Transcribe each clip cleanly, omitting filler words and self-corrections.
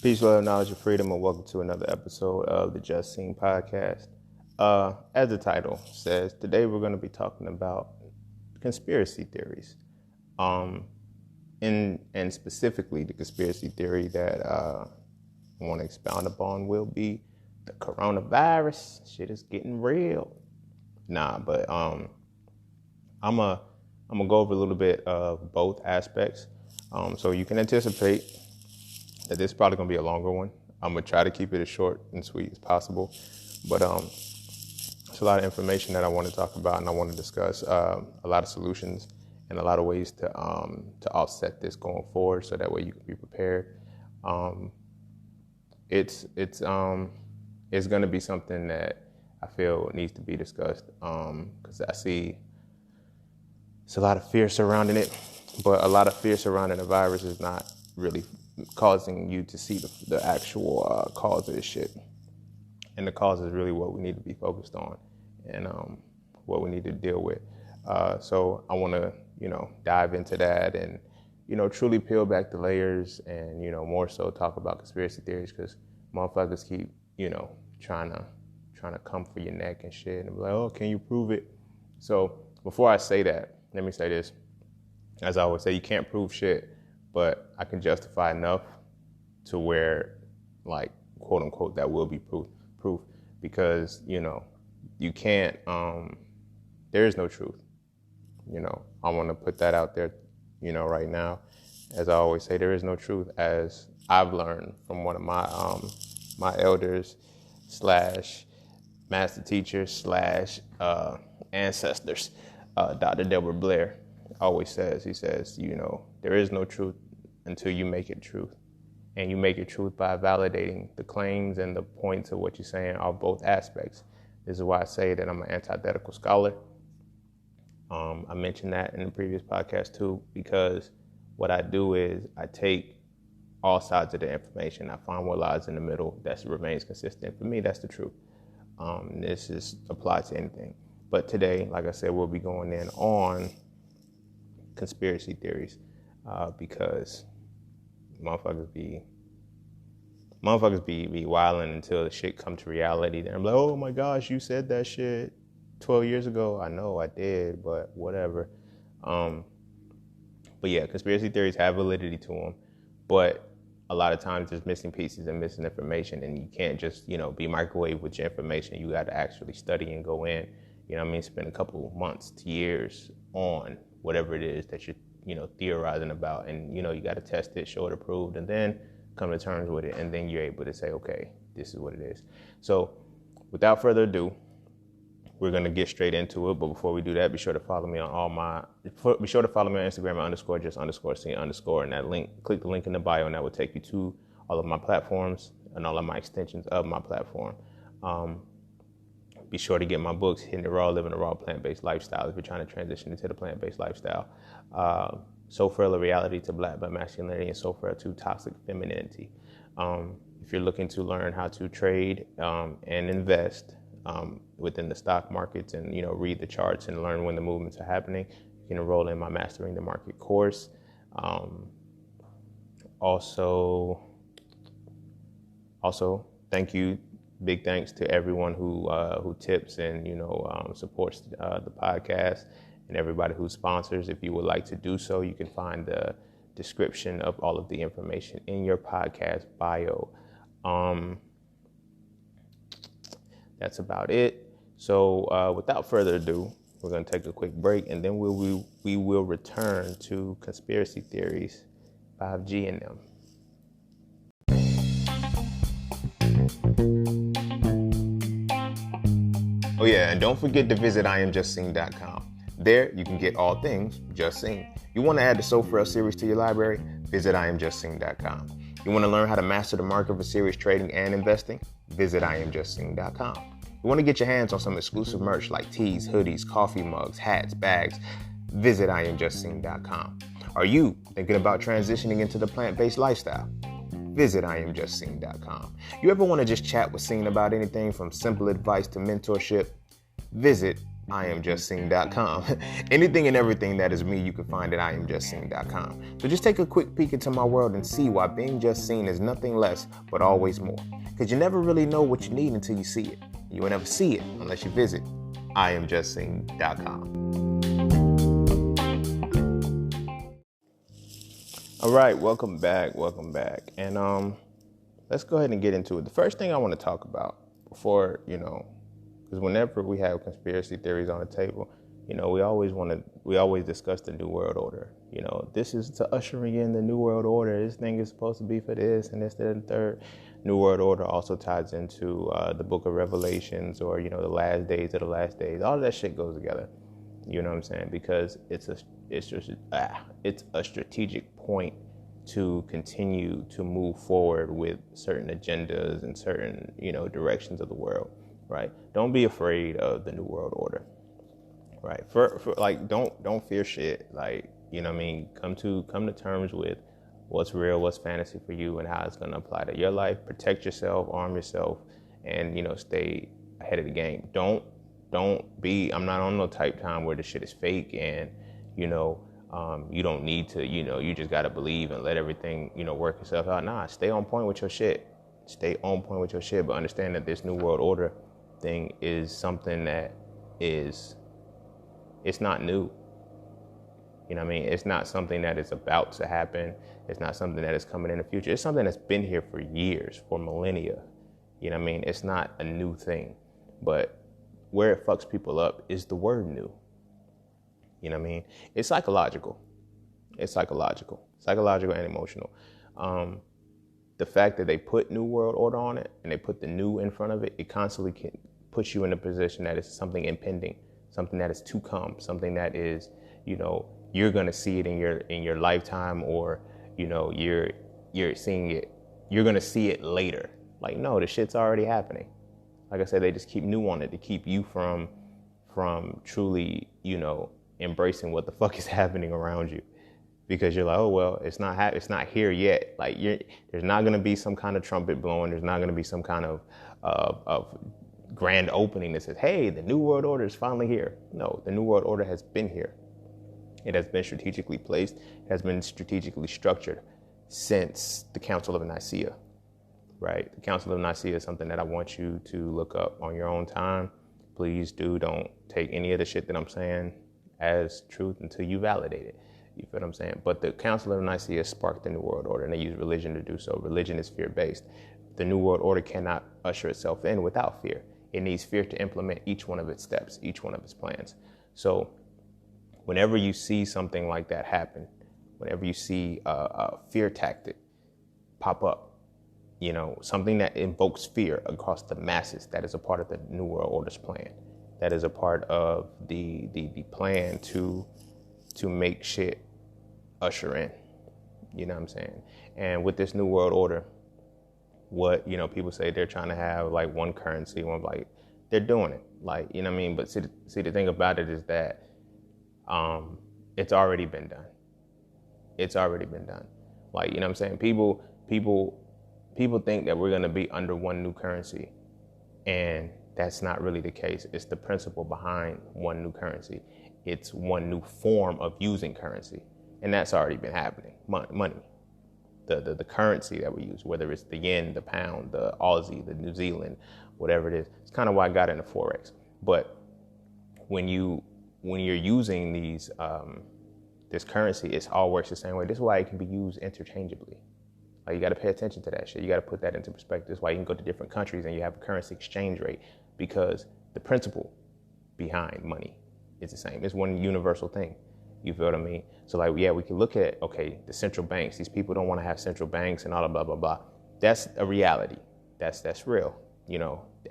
Peace, love, knowledge, and freedom, and welcome to another episode of the Just Seen podcast. As the title says, today we're going to be talking about conspiracy theories. And specifically the conspiracy theory that I want to expound upon will be the coronavirus. Shit is getting real. But I'm gonna go over a little bit of both aspects. So you can anticipate that this is probably gonna be a longer one. I'm gonna try to keep it as short and sweet as possible. But it's a lot of information that I want to talk about, and I want to discuss a lot of solutions and a lot of ways to offset this going forward, so that way you can be prepared. It's going to be something that I feel needs to be discussed, because I see it's a lot of fear surrounding it, but a lot of fear surrounding the virus is not really causing you to see the actual cause of this shit. And the cause is really what we need to be focused on, and what we need to deal with. So I want to, dive into that and, truly peel back the layers and, more so talk about conspiracy theories, because motherfuckers keep, trying to come for your neck and shit and be like, oh, can you prove it? So before I say that, let me say this. As I always say, you can't prove shit, but I can justify enough to where, like, quote unquote, that will be proof, because, you can't, there is no truth. I want to put that out there, right now. As I always say, there is no truth, as I've learned from one of my my elders / master teachers / ancestors, Dr. Delbert Blair always says, he says, there is no truth until you make it truth. And you make it truth by validating the claims and the points of what you're saying of both aspects. This is why I say that I'm an antithetical scholar. I mentioned that in the previous podcast too, because what I do is I take all sides of the information. I find what lies in the middle that remains consistent. For me, that's the truth. This is applied to anything. But today, like I said, we'll be going in on conspiracy theories, because motherfuckers be wilding until the shit come to reality. Then I'm like, oh my gosh, you said that shit 12 years ago. I know I did, but whatever. But yeah, conspiracy theories have validity to them, but a lot of times there's missing pieces and missing information, and you can't just, be microwave with your information. You got to actually study and go in, spend a couple months to years on whatever it is that you're, theorizing about, and, you got to test it, show it approved, and then come to terms with it, and then you're able to say, okay, this is what it is. So without further ado, we're going to get straight into it. But before we do that, be sure to follow me on Instagram at _just_c_, and that link, click the link in the bio, and that will take you to all of my platforms and all of my extensions of my platform. Be sure to get my books, Hitting It Raw, Living a Raw Plant-Based Lifestyle, if you're trying to transition into the plant-based lifestyle. So Frail, a Reality to Black But Masculinity, and So Frail to Toxic Femininity. If you're looking to learn how to trade and invest within the stock markets, and read the charts and learn when the movements are happening, you can enroll in my Mastering the Market course. Also, big thanks to everyone who tips and supports the podcast, and everybody who sponsors. If you would like to do so, you can find the description of all of the information in your podcast bio. That's about it. So without further ado, we're going to take a quick break, and then we will return to conspiracy theories, 5G and them. Oh yeah, and don't forget to visit IamJustSeen.com. There you can get all things Just Seen. You want to add the So Frail series to your library? Visit IamJustSeen.com. You want to learn how to master the market for serious trading and investing? Visit IamJustSeen.com. You want to get your hands on some exclusive merch like tees, hoodies, coffee mugs, hats, bags? Visit IamJustSeen.com. Are you thinking about transitioning into the plant-based lifestyle? Visit IamJustSeen.com. You ever want to just chat with Seen about anything from simple advice to mentorship? Visit IamJustSeen.com. Anything and everything that is me, you can find at IamJustSeen.com. So just take a quick peek into my world and see why being just seen is nothing less but always more. Because you never really know what you need until you see it. You will never see it unless you visit IamJustSeen.com. All right, welcome back. And let's go ahead and get into it. The first thing I want to talk about before, because whenever we have conspiracy theories on the table, we always discuss the New World Order. This is to ushering in the New World Order. This thing is supposed to be for this and this, that, and third. New World Order also ties into the Book of Revelations, or the last days of the last days. All of that shit goes together. You know what I'm saying? Because it's a strategic point to continue to move forward with certain agendas and certain directions of the world. Right? Don't be afraid of the New World Order. Right? For like, don't fear shit. Like, come to terms with what's real, what's fantasy for you, and how it's going to apply to your life. Protect yourself, arm yourself, and stay ahead of the game. Don't be. I'm not on no type time where the shit is fake and you don't need to. You just got to believe and let everything work itself out. Nah, stay on point with your shit. But understand that this New World Order thing is something that it's not new. It's not something that is about to happen. It's not something that is coming in the future. It's something that's been here for years, for millennia. It's not a new thing. But where it fucks people up is the word new. It's psychological. Psychological and emotional. The fact that they put New World Order on it and they put the new in front of it, it constantly can put you in a position that is something impending, something that is to come, something that is, you're gonna see it in your lifetime, or you're seeing it, you're gonna see it later. Like, no, the shit's already happening. Like I said, they just keep new on it to keep you from truly, embracing what the fuck is happening around you. Because you're like, oh, well, it's not here yet. Like, there's not going to be some kind of trumpet blowing. There's not going to be some kind of grand opening that says, hey, the New World Order is finally here. No, the New World Order has been here. It has been strategically placed. It has been strategically structured since the Council of Nicaea, right? The Council of Nicaea is something that I want you to look up on your own time. Please don't take any of the shit that I'm saying as truth until you validate it. You feel what I'm saying? But the Council of Nicaea sparked the New World Order, and they use religion to do so. Religion is fear-based. The New World Order cannot usher itself in without fear. It needs fear to implement each one of its steps, each one of its plans. So whenever you see something like that happen, whenever you see a fear tactic pop up, something that invokes fear across the masses, that is a part of the New World Order's plan. That is a part of the plan to make shit usher in. You know what I'm saying? And with this New World Order, what, people say they're trying to have like one currency, they're doing it. Like, But see, the thing about it is that it's already been done. Like, what I'm saying? People think that we're going to be under one new currency, and that's not really the case. It's the principle behind one new currency. It's one new form of using currency. And that's already been happening. Money. The currency that we use, whether it's the yen, the pound, the Aussie, the New Zealand, whatever it is. It's kind of why I got into Forex. But when you're using these this currency, it all works the same way. This is why it can be used interchangeably. Like, you got to pay attention to that shit. You got to put that into perspective. That's why you can go to different countries and you have a currency exchange rate, because the principle behind money is the same. It's one universal thing. You feel what I mean? So, like, yeah, we can look at, okay, the central banks. These people don't want to have central banks and all blah, blah, blah. That's a reality. That's real.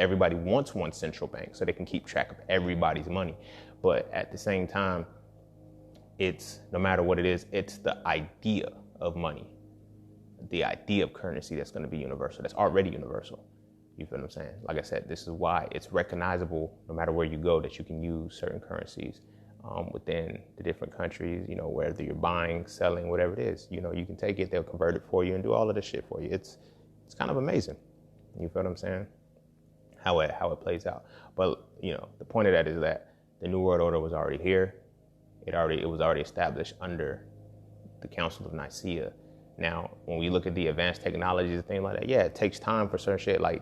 Everybody wants one central bank so they can keep track of everybody's money. But at the same time, it's, no matter what it is, it's the idea of money, the idea of currency that's going to be universal, that's already universal. You feel what I'm saying? Like I said, this is why it's recognizable no matter where you go, that you can use certain currencies within the different countries, whether you're buying, selling, whatever it is. You can take it, they'll convert it for you and do all of this shit for you. It's kind of amazing. You feel what I'm saying? How it plays out. But, the point of that is that The New World Order was already here. It was already established under the Council of Nicaea. Now, when we look at the advanced technologies and things like that, yeah, it takes time for certain shit. Like,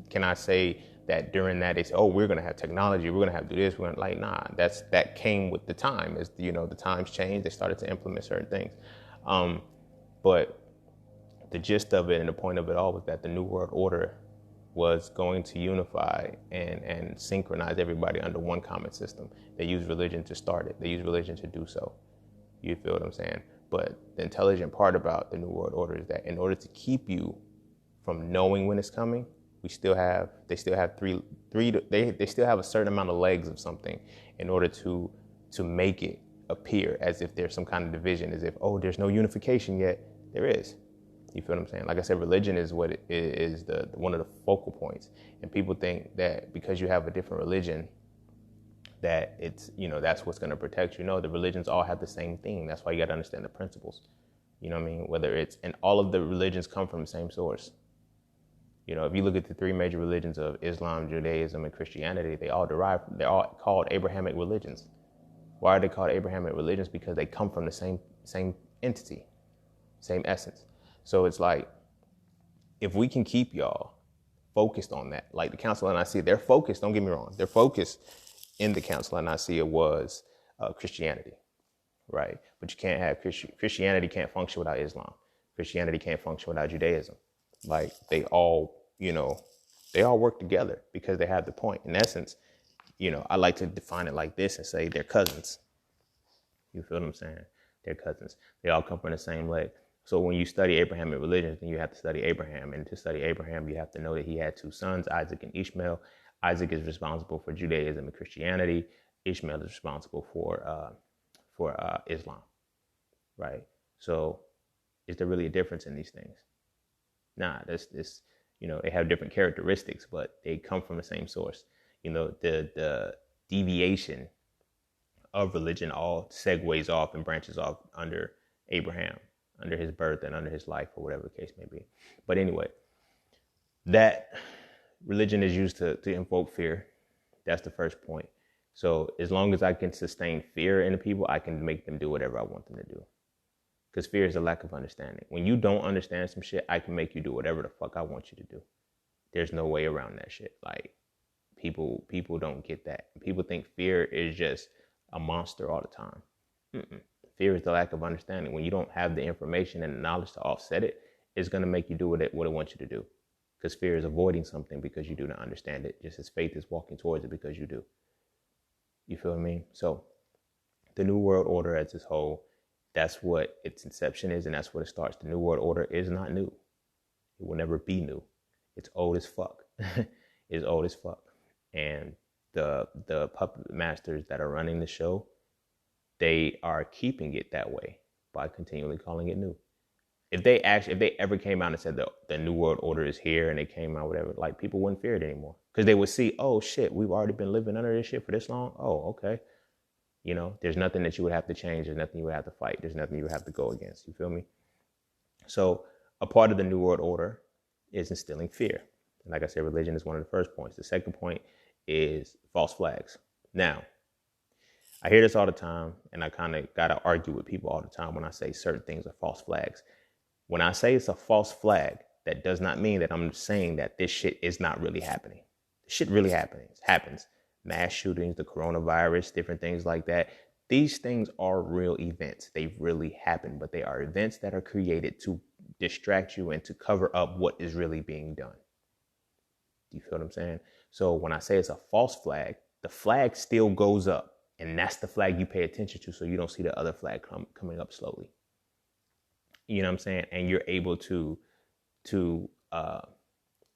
can I say that during that it's, oh, we're gonna have technology, we're gonna have to do this, we're gonna, like, nah, that came with the time. As you know, the times changed, they started to implement certain things. But the gist of it and the point of it all was that the New World Order was going to unify and synchronize everybody under one common system. They used religion to start it. They used religion to do so. You feel what I'm saying? But the intelligent part about the New World Order is that in order to keep you from knowing when it's coming, they still have they still have a certain amount of legs of something in order to make it appear as if there's some kind of division, as if, oh, there's no unification yet. There is. You feel what I'm saying? Like I said, religion is what it is the one of the focal points. And people think that because you have a different religion, that it's, that's what's going to protect you. No, the religions all have the same thing. That's why you got to understand the principles. You know what I mean? And all of the religions come from the same source. If you look at the three major religions of Islam, Judaism, and Christianity, they're all called Abrahamic religions. Why are they called Abrahamic religions? Because they come from the same entity, same essence. So it's like, if we can keep y'all focused on that, like the Council of Nicaea, they're focused, don't get me wrong, their focus in the Council of Nicaea was Christianity, right? But you can't have Christianity can't function without Islam. Christianity can't function without Judaism. Like they all work together because they have the point. In essence, I like to define it like this and say they're cousins. You feel what I'm saying? They're cousins. They all come from the same leg. So when you study Abrahamic religions, then you have to study Abraham. And to study Abraham, you have to know that he had two sons, Isaac and Ishmael. Isaac is responsible for Judaism and Christianity. Ishmael is responsible for Islam, right? So is there really a difference in these things? Nah, they have different characteristics, but they come from the same source. The deviation of religion all segues off and branches off under Abraham, under his birth and under his life, or whatever the case may be. But anyway, that religion is used to invoke fear. That's the first point. So as long as I can sustain fear in the people, I can make them do whatever I want them to do. Because fear is a lack of understanding. When you don't understand some shit, I can make you do whatever the fuck I want you to do. There's no way around that shit. Like, people don't get that. People think fear is just a monster all the time. Fear is the lack of understanding. When you don't have the information and the knowledge to offset it, it's going to make you do what it wants you to do. Because fear is avoiding something because you do not understand it, just as faith is walking towards it because you do. You feel what I mean? So the New World Order as its whole, that's what its inception is, and that's what it starts. The New World Order is not new. It will never be new. It's old as fuck. It's old as fuck. And the puppet masters that are running the show, they are keeping it that way by continually calling it new. If they ever came out and said the New World Order is here, and they came out whatever, like, people wouldn't fear it anymore, because they would see, oh shit, we've already been living under this shit for this long. Oh, okay. There's nothing that you would have to change. There's nothing you would have to fight. There's nothing you would have to go against. You feel me? So a part of the New World Order is instilling fear. And like I said, religion is one of the first points. The second point is false flags. Now, I hear this all the time, and I kind of got to argue with people all the time when I say certain things are false flags. When I say it's a false flag, that does not mean that I'm saying that this shit is not really happening. This shit really happens. Mass shootings, the coronavirus, different things like that. These things are real events. They really happen, but they are events that are created to distract you and to cover up what is really being done. Do you feel what I'm saying? So when I say it's a false flag, the flag still goes up, and that's the flag you pay attention to, so you don't see the other flag coming up slowly. You know what I'm saying? And you're able to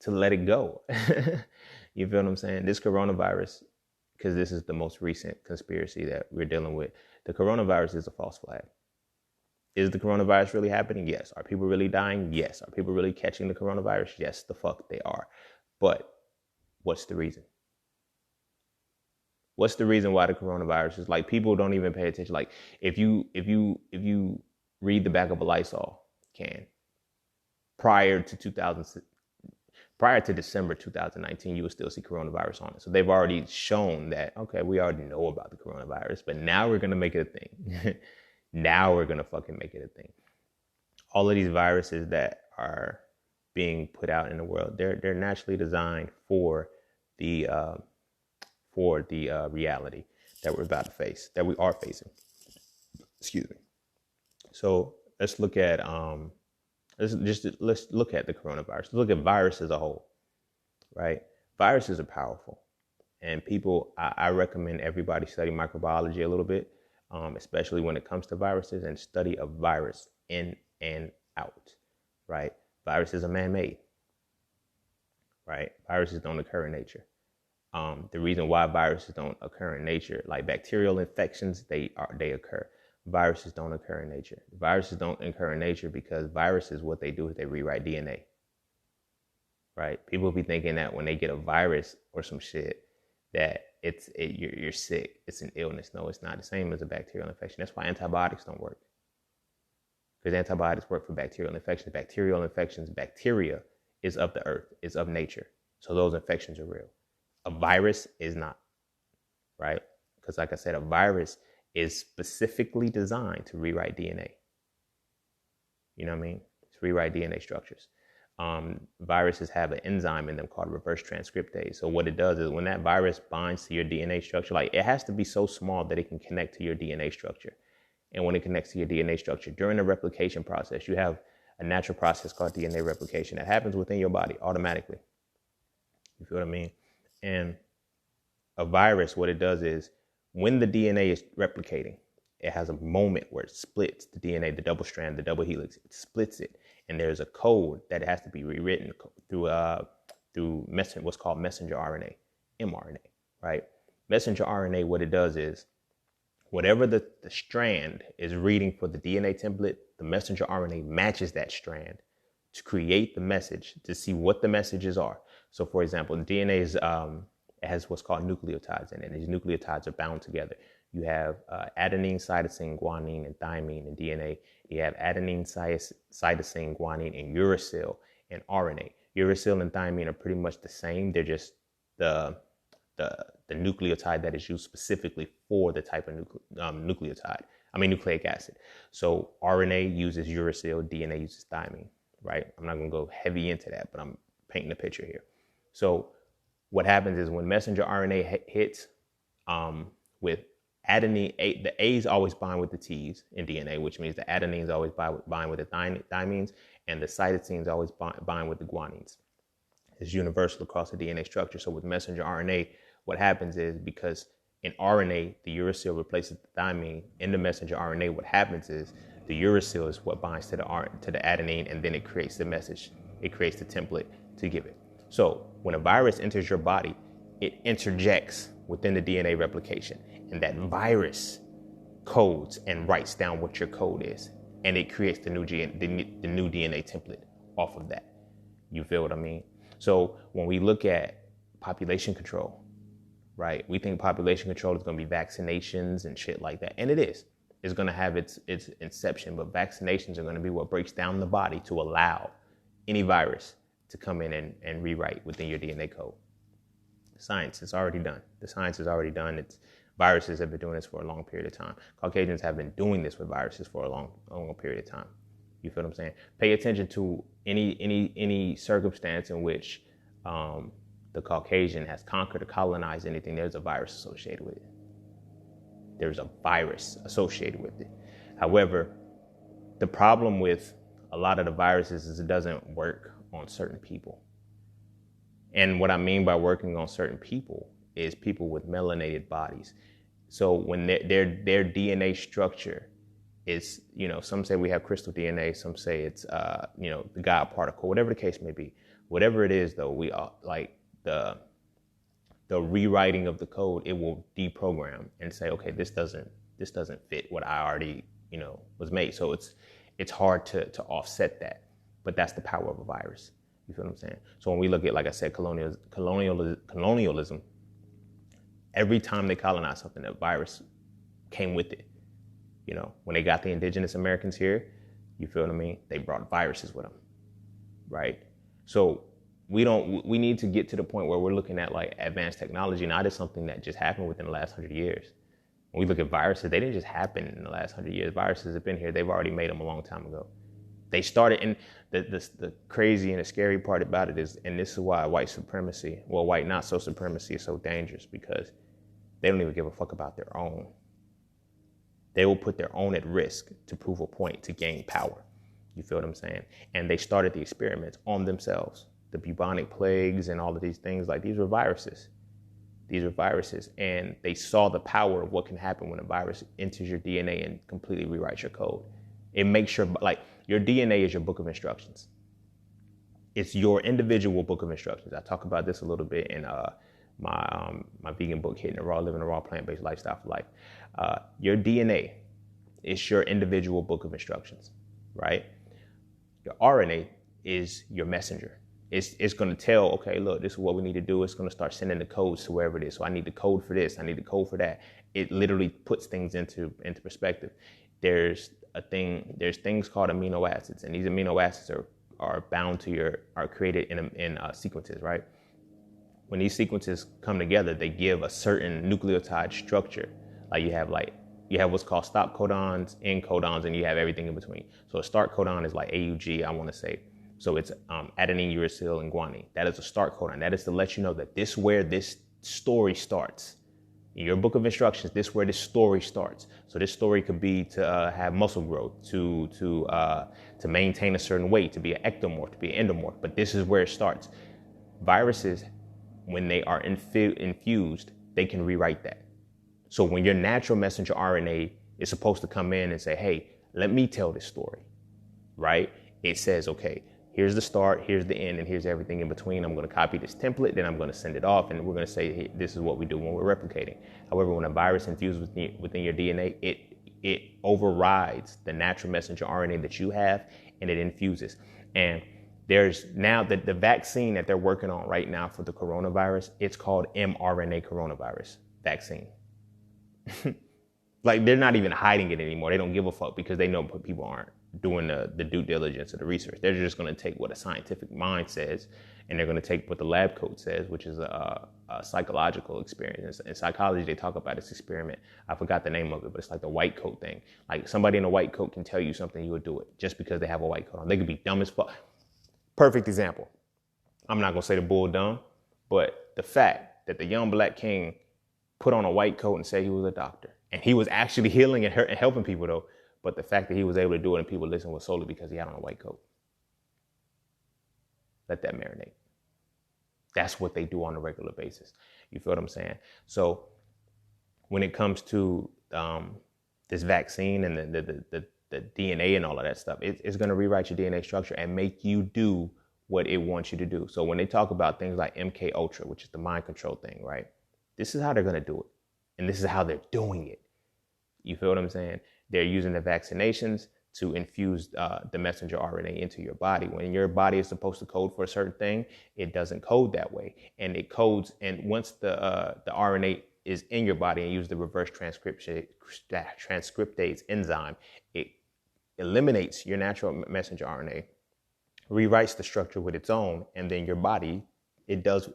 let it go. You feel what I'm saying? This coronavirus, because this is the most recent conspiracy that we're dealing with. The coronavirus is a false flag. Is the coronavirus really happening? Yes. Are people really dying? Yes. Are people really catching the coronavirus? Yes, the fuck they are. But what's the reason? What's the reason why the coronavirus is, like, people don't even pay attention? Like, if you read the back of a Lysol can prior to prior to December 2019, you will still see coronavirus on it. So they've already shown that, okay, we already know about the coronavirus, but now we're going to make it a thing. Now we're going to fucking make it a thing. All of these viruses that are being put out in the world, they're naturally designed for the reality that we're about to face, that we are facing. Excuse me. So let's look at let's look at the coronavirus. Let's look at virus as a whole, right? Viruses are powerful, and I recommend everybody study microbiology a little bit, especially when it comes to viruses, and study a virus in and out, right? Viruses are man-made, right? Viruses don't occur in nature. The reason why viruses don't occur in nature, like bacterial infections, they occur. Viruses don't occur in nature. Viruses don't occur in nature because viruses, what they do is they rewrite DNA, right? People be thinking that when they get a virus or some shit, that you're sick. It's an illness. No, it's not the same as a bacterial infection. That's why antibiotics don't work. Because antibiotics work for bacterial infections. Bacterial infections, bacteria is of the earth, is of nature. So those infections are real. A virus is not, right? Because like I said, a virus is specifically designed to rewrite DNA. You know what I mean? To rewrite DNA structures. Viruses have an enzyme in them called reverse transcriptase. So what it does is when that virus binds to your DNA structure, like it has to be so small that it can connect to your DNA structure. And when it connects to your DNA structure, during the replication process, you have a natural process called DNA replication that happens within your body automatically. You feel what I mean? And a virus, what it does is when the DNA is replicating, it has a moment where it splits the DNA, the double strand, the double helix, it splits it. And there's a code that has to be rewritten through what's called messenger RNA, mRNA, right? Messenger RNA, what it does is whatever the strand is reading for the DNA template, the messenger RNA matches that strand to create the message, to see what the messages are. So for example, DNA is, it has what's called nucleotides in it. And these nucleotides are bound together. You have adenine, cytosine, guanine, and thymine in DNA. You have adenine, cytosine, guanine, and uracil in RNA. Uracil and thymine are pretty much the same. They're just the nucleotide that is used specifically for the type of nucleic acid. So RNA uses uracil, DNA uses thymine, right? I'm not going to go heavy into that, but I'm painting a picture here. So what happens is when messenger RNA hits with adenine, the A's always bind with the T's in DNA, which means the adenines always bind with the thymines, and the cytosines always bind with the guanines. It's universal across the DNA structure. So with messenger RNA, what happens is because in RNA, the uracil replaces the thymine. In the messenger RNA, what happens is the uracil is what binds to the adenine, and then it creates the message. It creates the template to give it. So when a virus enters your body, it interjects within the DNA replication, and that virus codes and writes down what your code is, and it creates the new DNA template off of that. You feel what I mean? So when we look at population control, right, we think population control is going to be vaccinations and shit like that, and it is. It's going to have its inception, but vaccinations are going to be what breaks down the body to allow any virus to come in and rewrite within your DNA code. Science is already done. The science is already done. Viruses have been doing this for a long period of time. Caucasians have been doing this with viruses for a long period of time. You feel what I'm saying? Pay attention to any circumstance in which the Caucasian has conquered or colonized anything. There's a virus associated with it. There's a virus associated with it. However, the problem with a lot of the viruses is it doesn't work on certain people. And what I mean by working on certain people is people with melanated bodies. So when their DNA structure is, some say we have crystal DNA, some say it's, the God particle, whatever the case may be. Whatever it is, though, we are like the rewriting of the code, it will deprogram and say, okay, this doesn't fit what I already, was made. So it's hard to offset that, but that's the power of a virus. You feel what I'm saying? So when we look at, like I said, colonialism, every time they colonized something, a virus came with it. When they got the indigenous Americans here, you feel what I mean? They brought viruses with them, right? So We need to get to the point where we're looking at like advanced technology, not as something that just happened within the last 100 years. When we look at viruses, they didn't just happen in the last 100 years. Viruses have been here. They've already made them a long time ago. They started, and the crazy and the scary part about it is, and this is why white supremacy, well, white not so supremacy is so dangerous, because they don't even give a fuck about their own. They will put their own at risk to prove a point, to gain power. You feel what I'm saying? And they started the experiments on themselves. The bubonic plagues and all of these things, like these were viruses. These are viruses, and they saw the power of what can happen when a virus enters your DNA and completely rewrites your code. It makes sure, like, your DNA is your book of instructions. It's your individual book of instructions. I talk about this a little bit in my vegan book, Hitting the Raw, Living a Raw, Plant-Based Lifestyle for Life. Your DNA is your individual book of instructions, right? Your RNA is your messenger. It's going to tell, okay, look, this is what we need to do. It's going to start sending the codes to wherever it is. So I need the code for this. I need the code for that. It literally puts things into perspective. There's things called amino acids, and these amino acids are bound to are created in sequences, right? When these sequences come together, they give a certain nucleotide structure. Like you have what's called stop codons, end codons, and you have everything in between. So a start codon is like AUG, I want to say. So it's adenine, uracil, and guanine. That is a start codon. That is to let you know that this is where this story starts. In your book of instructions, this is where this story starts. So this story could be to have muscle growth, to maintain a certain weight, to be an ectomorph, to be an endomorph. But this is where it starts. Viruses, when they are infused, they can rewrite that. So when your natural messenger RNA is supposed to come in and say, hey, let me tell this story, right? It says, okay, here's the start, here's the end, and here's everything in between. I'm going to copy this template, then I'm going to send it off, and we're going to say, hey, this is what we do when we're replicating. However, when a virus infuses within your DNA, it overrides the natural messenger RNA that you have, and it infuses. And there's now the vaccine that they're working on right now for the coronavirus, it's called mRNA coronavirus vaccine. Like, they're not even hiding it anymore. They don't give a fuck because they know people aren't doing the due diligence of the research. They're just going to take what a scientific mind says, and they're going to take what the lab coat says, which is a psychological experience. In psychology, they talk about this experiment. I forgot the name of it, but it's like the white coat thing. Like, somebody in a white coat can tell you something, you would do it just because they have a white coat on. They could be dumb as fuck. Perfect example. I'm not going to say the bull dumb, but the fact that the young black king put on a white coat and said he was a doctor, and he was actually healing and helping people, though. But the fact that he was able to do it and people listened was solely because he had on a white coat. Let that marinate. That's what they do on a regular basis. You feel what I'm saying? So when it comes to this vaccine and the DNA and all of that stuff, it's going to rewrite your DNA structure and make you do what it wants you to do. So when they talk about things like MK Ultra, which is the mind control thing, right? This is how they're going to do it. And this is how they're doing it. You feel what I'm saying? They're using the vaccinations to infuse the messenger RNA into your body. When your body is supposed to code for a certain thing, it doesn't code that way. And it codes, and once the RNA is in your body and use the reverse transcriptase enzyme, it eliminates your natural messenger RNA, rewrites the structure with its own, and then your body does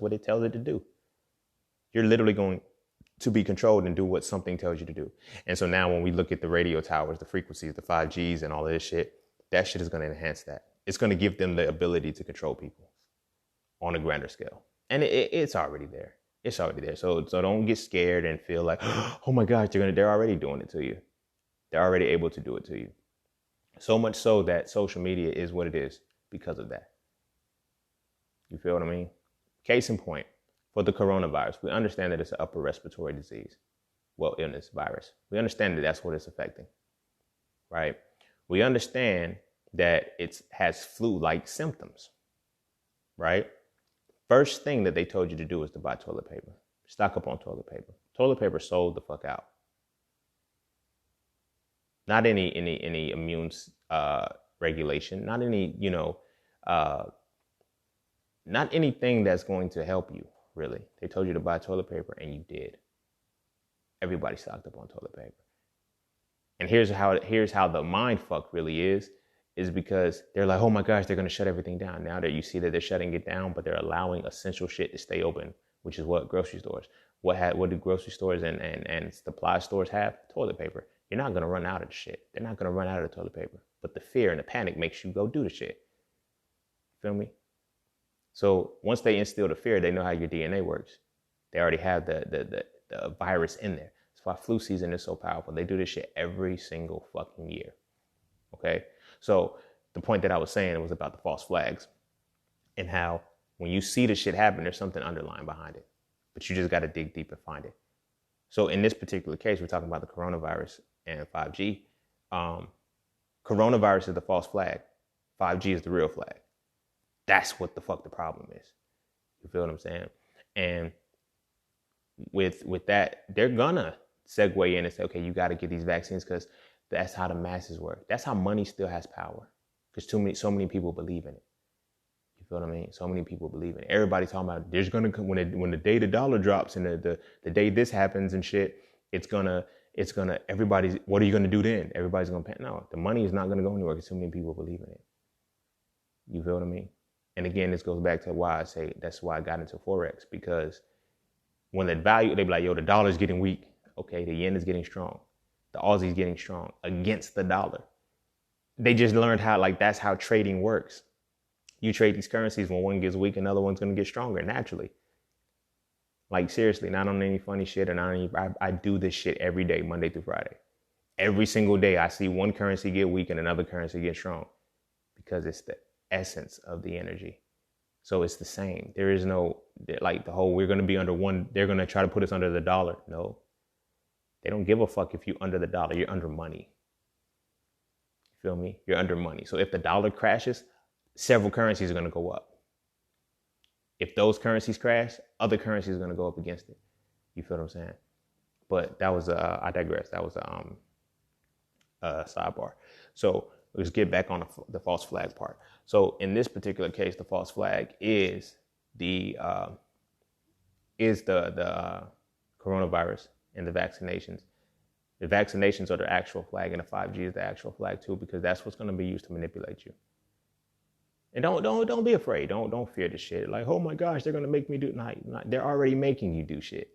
what it tells it to do. You're literally going to be controlled and do what something tells you to do. And so now when we look at the radio towers, the frequencies, the 5Gs and all of this shit, that shit is going to enhance that. It's going to give them the ability to control people on a grander scale. And it's already there. It's already there. So don't get scared and feel like, oh my gosh, they're already doing it to you. They're already able to do it to you. So much so that social media is what it is because of that. You feel what I mean? Case in point. For the coronavirus, we understand that it's an upper respiratory disease. Well, illness, virus. We understand that that's what it's affecting, right? We understand that it has flu-like symptoms, right? First thing that they told you to do is to buy toilet paper. Stock up on toilet paper. Toilet paper sold the fuck out. Not any immune regulation, not any, not anything that's going to help you. Really, they told you to buy toilet paper and you did. Everybody stocked up on toilet paper. And here's how the mind fuck really is is because they're like, oh my gosh, they're going to shut everything down. Now that you see that they're shutting it down, but they're allowing essential shit to stay open, which is what grocery stores, what do grocery stores and supply stores have? Toilet paper. You're not going to run out of the shit. They're not going to run out of the toilet paper. But the fear and the panic makes you go do the shit. Feel me? So once they instill the fear, they know how your DNA works. They already have the virus in there. That's why flu season is so powerful. They do this shit every single fucking year. Okay? So the point that I was saying was about the false flags and how when you see the shit happen, there's something underlying behind it. But you just got to dig deep and find it. So in this particular case, we're talking about the coronavirus and 5G. Coronavirus is the false flag. 5G is the real flag. That's what the fuck the problem is. You feel what I'm saying? And with that, they're gonna segue in and say, okay, you got to get these vaccines because that's how the masses work. That's how money still has power because so many people believe in it. You feel what I mean? So many people believe in it. Everybody talking about there's gonna come when the day the dollar drops and the day this happens and shit, it's gonna everybody's. What are you gonna do then? Everybody's gonna pay. No, the money is not gonna go anywhere because so many people believe in it. You feel what I mean? And again, this goes back to why I say that's why I got into Forex, because when the value, they be like, yo, the dollar's getting weak. Okay, the yen is getting strong. The Aussie's getting strong against the dollar. They just learned how, like, that's how trading works. You trade these currencies, when one gets weak, another one's going to get stronger naturally. Like, seriously, not on any funny shit. And I do this shit every day, Monday through Friday. Every single day, I see one currency get weak and another currency get strong because it's the essence of the energy. So it's the same. There is no, like, the whole, we're going to be under one, they're going to try to put us under the dollar. No. They don't give a fuck if you're under the dollar. You're under money. You feel me? You're under money. So if the dollar crashes, several currencies are going to go up. If those currencies crash, other currencies are going to go up against it. You feel what I'm saying? But that was, I digress. That was a sidebar. So let's get back on the false flag part. So in this particular case, the false flag is the coronavirus and the vaccinations. The vaccinations are the actual flag, and the 5G is the actual flag too, because that's what's going to be used to manipulate you. And don't be afraid. Don't fear the shit. Like, oh my gosh, they're going to make me do. Not, they're already making you do shit.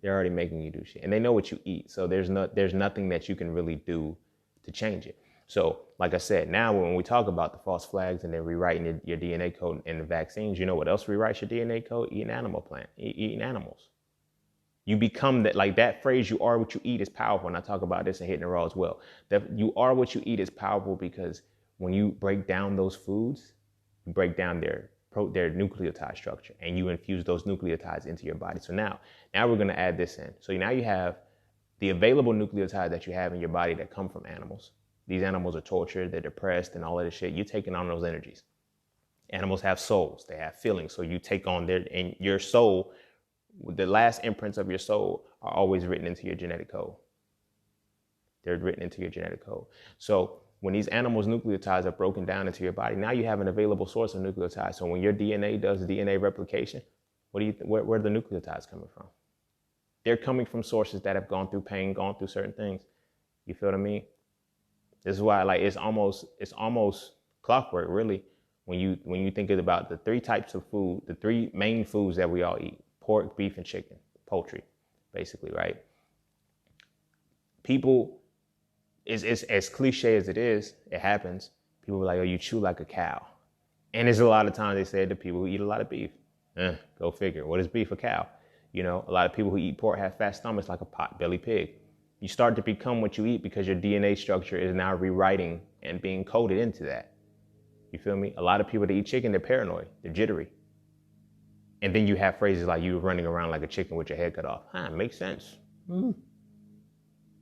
They're already making you do shit, and they know what you eat. So there's nothing that you can really do to change it. So, like I said, now when we talk about the false flags and then rewriting your DNA code in the vaccines, you know what else rewrites your DNA code? Eating animals. You become that, like that phrase, you are what you eat, is powerful. And I talk about this in Hitting the Raw as well. That you are what you eat is powerful because when you break down those foods, you break down their nucleotide structure and you infuse those nucleotides into your body. So now we're going to add this in. So now you have the available nucleotides that you have in your body that come from animals. These animals are tortured, they're depressed, and all of this shit. You're taking on those energies. Animals have souls, they have feelings. So you take on and your soul, the last imprints of your soul are always written into your genetic code. They're written into your genetic code. So when these animals' nucleotides are broken down into your body, now you have an available source of nucleotides. So when your DNA does DNA replication, where are the nucleotides coming from? They're coming from sources that have gone through pain, gone through certain things. You feel what I mean? This is why, like, it's almost clockwork, really, when you think about the three types of food, the three main foods that we all eat: pork, beef, and chicken, poultry, basically, right? People, it's as cliche as it is, it happens. People are like, oh, you chew like a cow. And there's a lot of times they say to people who eat a lot of beef, go figure, what is beef? A cow. You know, a lot of people who eat pork have fat stomachs like a pot-bellied pig. You start to become what you eat because your DNA structure is now rewriting and being coded into that. You feel me? A lot of people that eat chicken, they're paranoid, they're jittery. And then you have phrases like you running around like a chicken with your head cut off. Makes sense.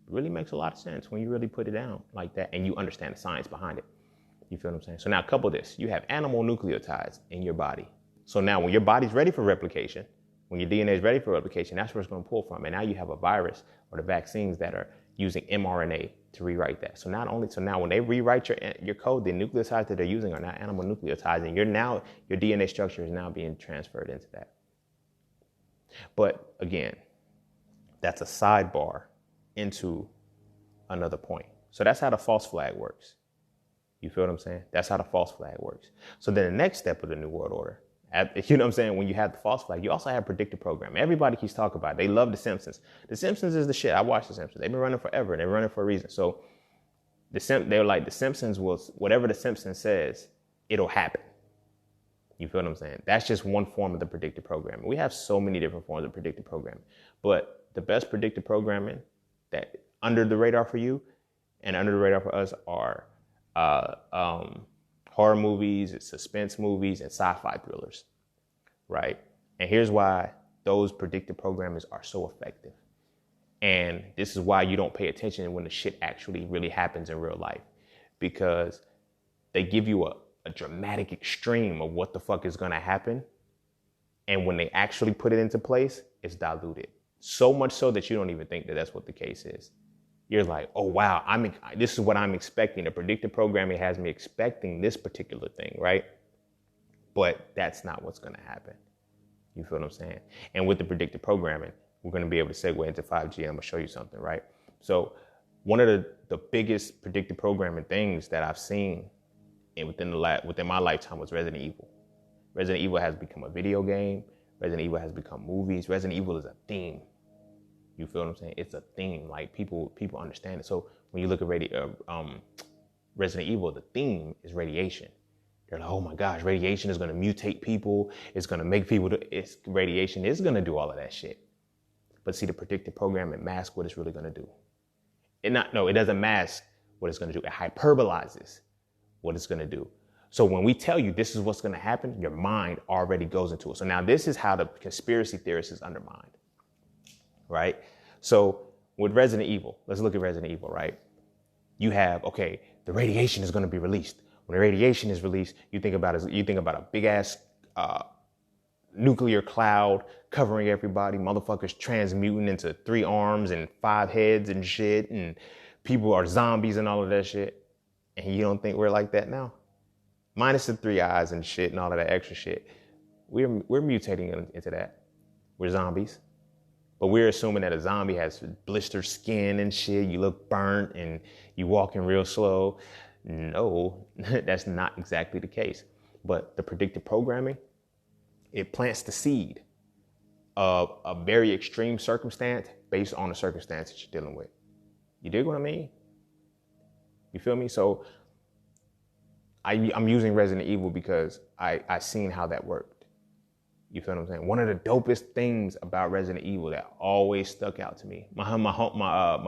Really makes a lot of sense when you really put it down like that and you understand the science behind it. You feel what I'm saying? So now couple this. You have animal nucleotides in your body. So now when your body's ready for replication, when your DNA is ready for replication, that's where it's going to pull from. And now you have a virus or the vaccines that are using mRNA to rewrite that. So now when they rewrite your code, the nucleotides that they're using are now animal nucleotides, and your DNA structure is now being transferred into that. But again, that's a sidebar into another point. So that's how the false flag works. You feel what I'm saying? That's how the false flag works. So then the next step of the New World Order, you know what I'm saying? When you have the false flag, you also have predictive programming. Everybody keeps talking about it. They love The Simpsons. The Simpsons is the shit. I watch The Simpsons. They've been running forever, and they're running for a reason. So they're like, The Simpsons will, whatever The Simpsons says, it'll happen. You feel what I'm saying? That's just one form of the predictive programming. We have so many different forms of predictive programming. But the best predictive programming that under the radar for you and under the radar for us are horror movies, suspense movies, and sci-fi thrillers, right? And here's why those predictive programmers are so effective. And this is why you don't pay attention when the shit actually really happens in real life, because they give you a dramatic extreme of what the fuck is gonna happen. And when they actually put it into place, it's diluted. So much so that you don't even think that that's what the case is. You're like, oh, wow, this is what I'm expecting. The predictive programming has me expecting this particular thing, right? But that's not what's going to happen. You feel what I'm saying? And with the predictive programming, we're going to be able to segue into 5G, and I'm going to show you something, right? So one of the biggest predictive programming things that I've seen within my lifetime was Resident Evil. Resident Evil has become a video game. Resident Evil has become movies. Resident Evil is a theme. You feel what I'm saying? It's a theme. Like people understand it. So when you look at Resident Evil, the theme is radiation. They're like, oh my gosh, radiation is going to mutate people. It's going to make people. Radiation is going to do all of that shit. But see, the predictive programming masks what it's really going to do. It doesn't mask what it's going to do. It hyperbolizes what it's going to do. So when we tell you this is what's going to happen, your mind already goes into it. So now this is how the conspiracy theorist is undermined. Right? So with Resident Evil, let's look at Resident Evil, right? You have, okay, the radiation is going to be released. When the radiation is released, you think about a big ass nuclear cloud covering everybody, motherfuckers transmuting into 3 arms and 5 heads and shit, and people are zombies and all of that shit. And you don't think we're like that now? Minus the 3 eyes and shit and all of that extra shit. We're mutating into that. We're zombies. But we're assuming that a zombie has blistered skin and shit. You look burnt and you walking real slow. No, that's not exactly the case. But the predictive programming, it plants the seed of a very extreme circumstance based on the circumstance that you're dealing with. You dig what I mean? You feel me? So I'm using Resident Evil because I seen how that worked. You feel what I'm saying? One of the dopest things about Resident Evil that always stuck out to me, my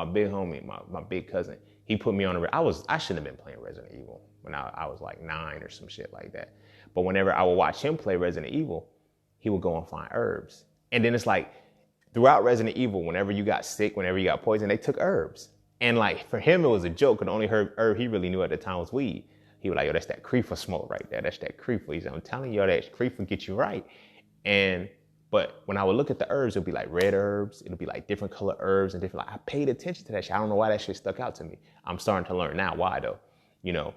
big homie, my big cousin, he put me on I shouldn't have been playing Resident Evil when I was like 9 or some shit like that. But whenever I would watch him play Resident Evil, he would go and find herbs. And then it's like throughout Resident Evil, whenever you got sick, whenever you got poisoned, they took herbs. And like for him, it was a joke. And the only herb he really knew at the time was weed. He was like, yo, that's that creeper smoke right there. That's that creeper. He said, I'm telling you, that creeper get you right. But when I would look at the herbs, it'd be like red herbs. It'd be like different color herbs and different, I paid attention to that shit. I don't know why that shit stuck out to me. I'm starting to learn now why though, you know,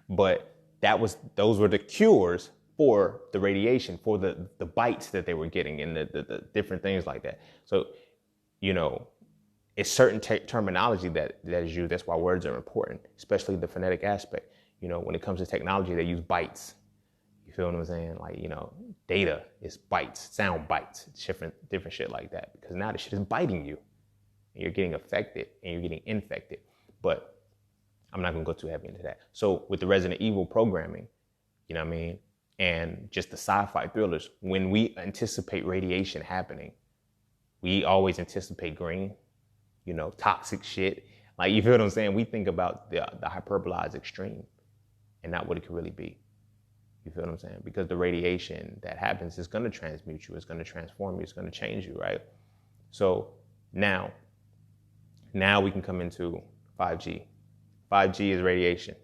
but those were the cures for the radiation, for the bites that they were getting and the different things like that. So, you know, it's certain terminology that is used. That's why words are important, especially the phonetic aspect. You know, when it comes to technology, they use bytes. You feel what I'm saying? Like, you know, data is bytes, sound bytes, different shit like that. Because now the shit is biting you. And you're getting affected and you're getting infected. But I'm not going to go too heavy into that. So with the Resident Evil programming, you know what I mean? And just the sci-fi thrillers, when we anticipate radiation happening, we always anticipate green, you know, toxic shit. Like, you feel what I'm saying? We think about the hyperbolized extreme and not what it could really be. You feel what I'm saying? Because the radiation that happens is going to transmute you. It's going to transform you. It's going to change you, right? So now we can come into 5G. 5G is radiation.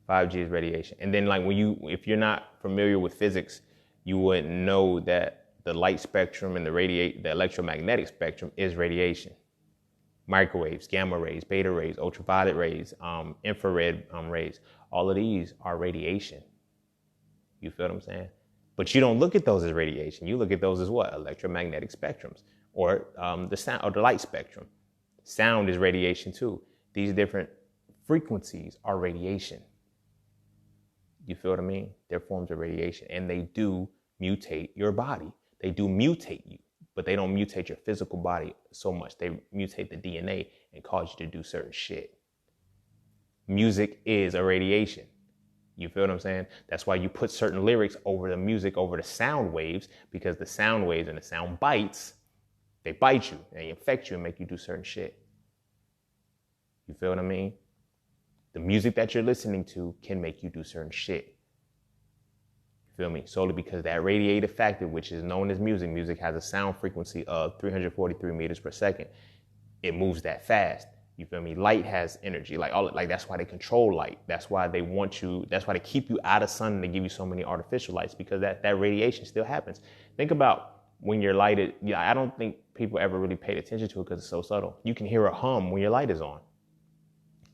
5G is radiation. And then like if you're not familiar with physics, you wouldn't know that the light spectrum and the electromagnetic spectrum is radiation. Microwaves, gamma rays, beta rays, ultraviolet rays, infrared rays, all of these are radiation. You feel what I'm saying? But you don't look at those as radiation. You look at those as what? Electromagnetic spectrums, or the sound or the light spectrum. Sound is radiation too. These different frequencies are radiation. You feel what I mean? They're forms of radiation, and they do mutate your body. They do mutate you, but they don't mutate your physical body so much. They mutate the DNA and cause you to do certain shit. Music is a radiation. You feel what I'm saying? That's why you put certain lyrics over the music, over the sound waves, because the sound waves and the sound bites, they bite you, they infect you and make you do certain shit. You feel what I mean? The music that you're listening to can make you do certain shit. You feel me? Solely because that radiative factor, which is known as music, music has a sound frequency of 343 meters per second. It moves that fast. You feel me? Light has energy, like that's why they control light. That's why they want you, that's why they keep you out of sun and they give you so many artificial lights, because that radiation still happens. Think about when you're lighted. Yeah, I don't think people ever really paid attention to it because it's so subtle. You can hear a hum when your light is on.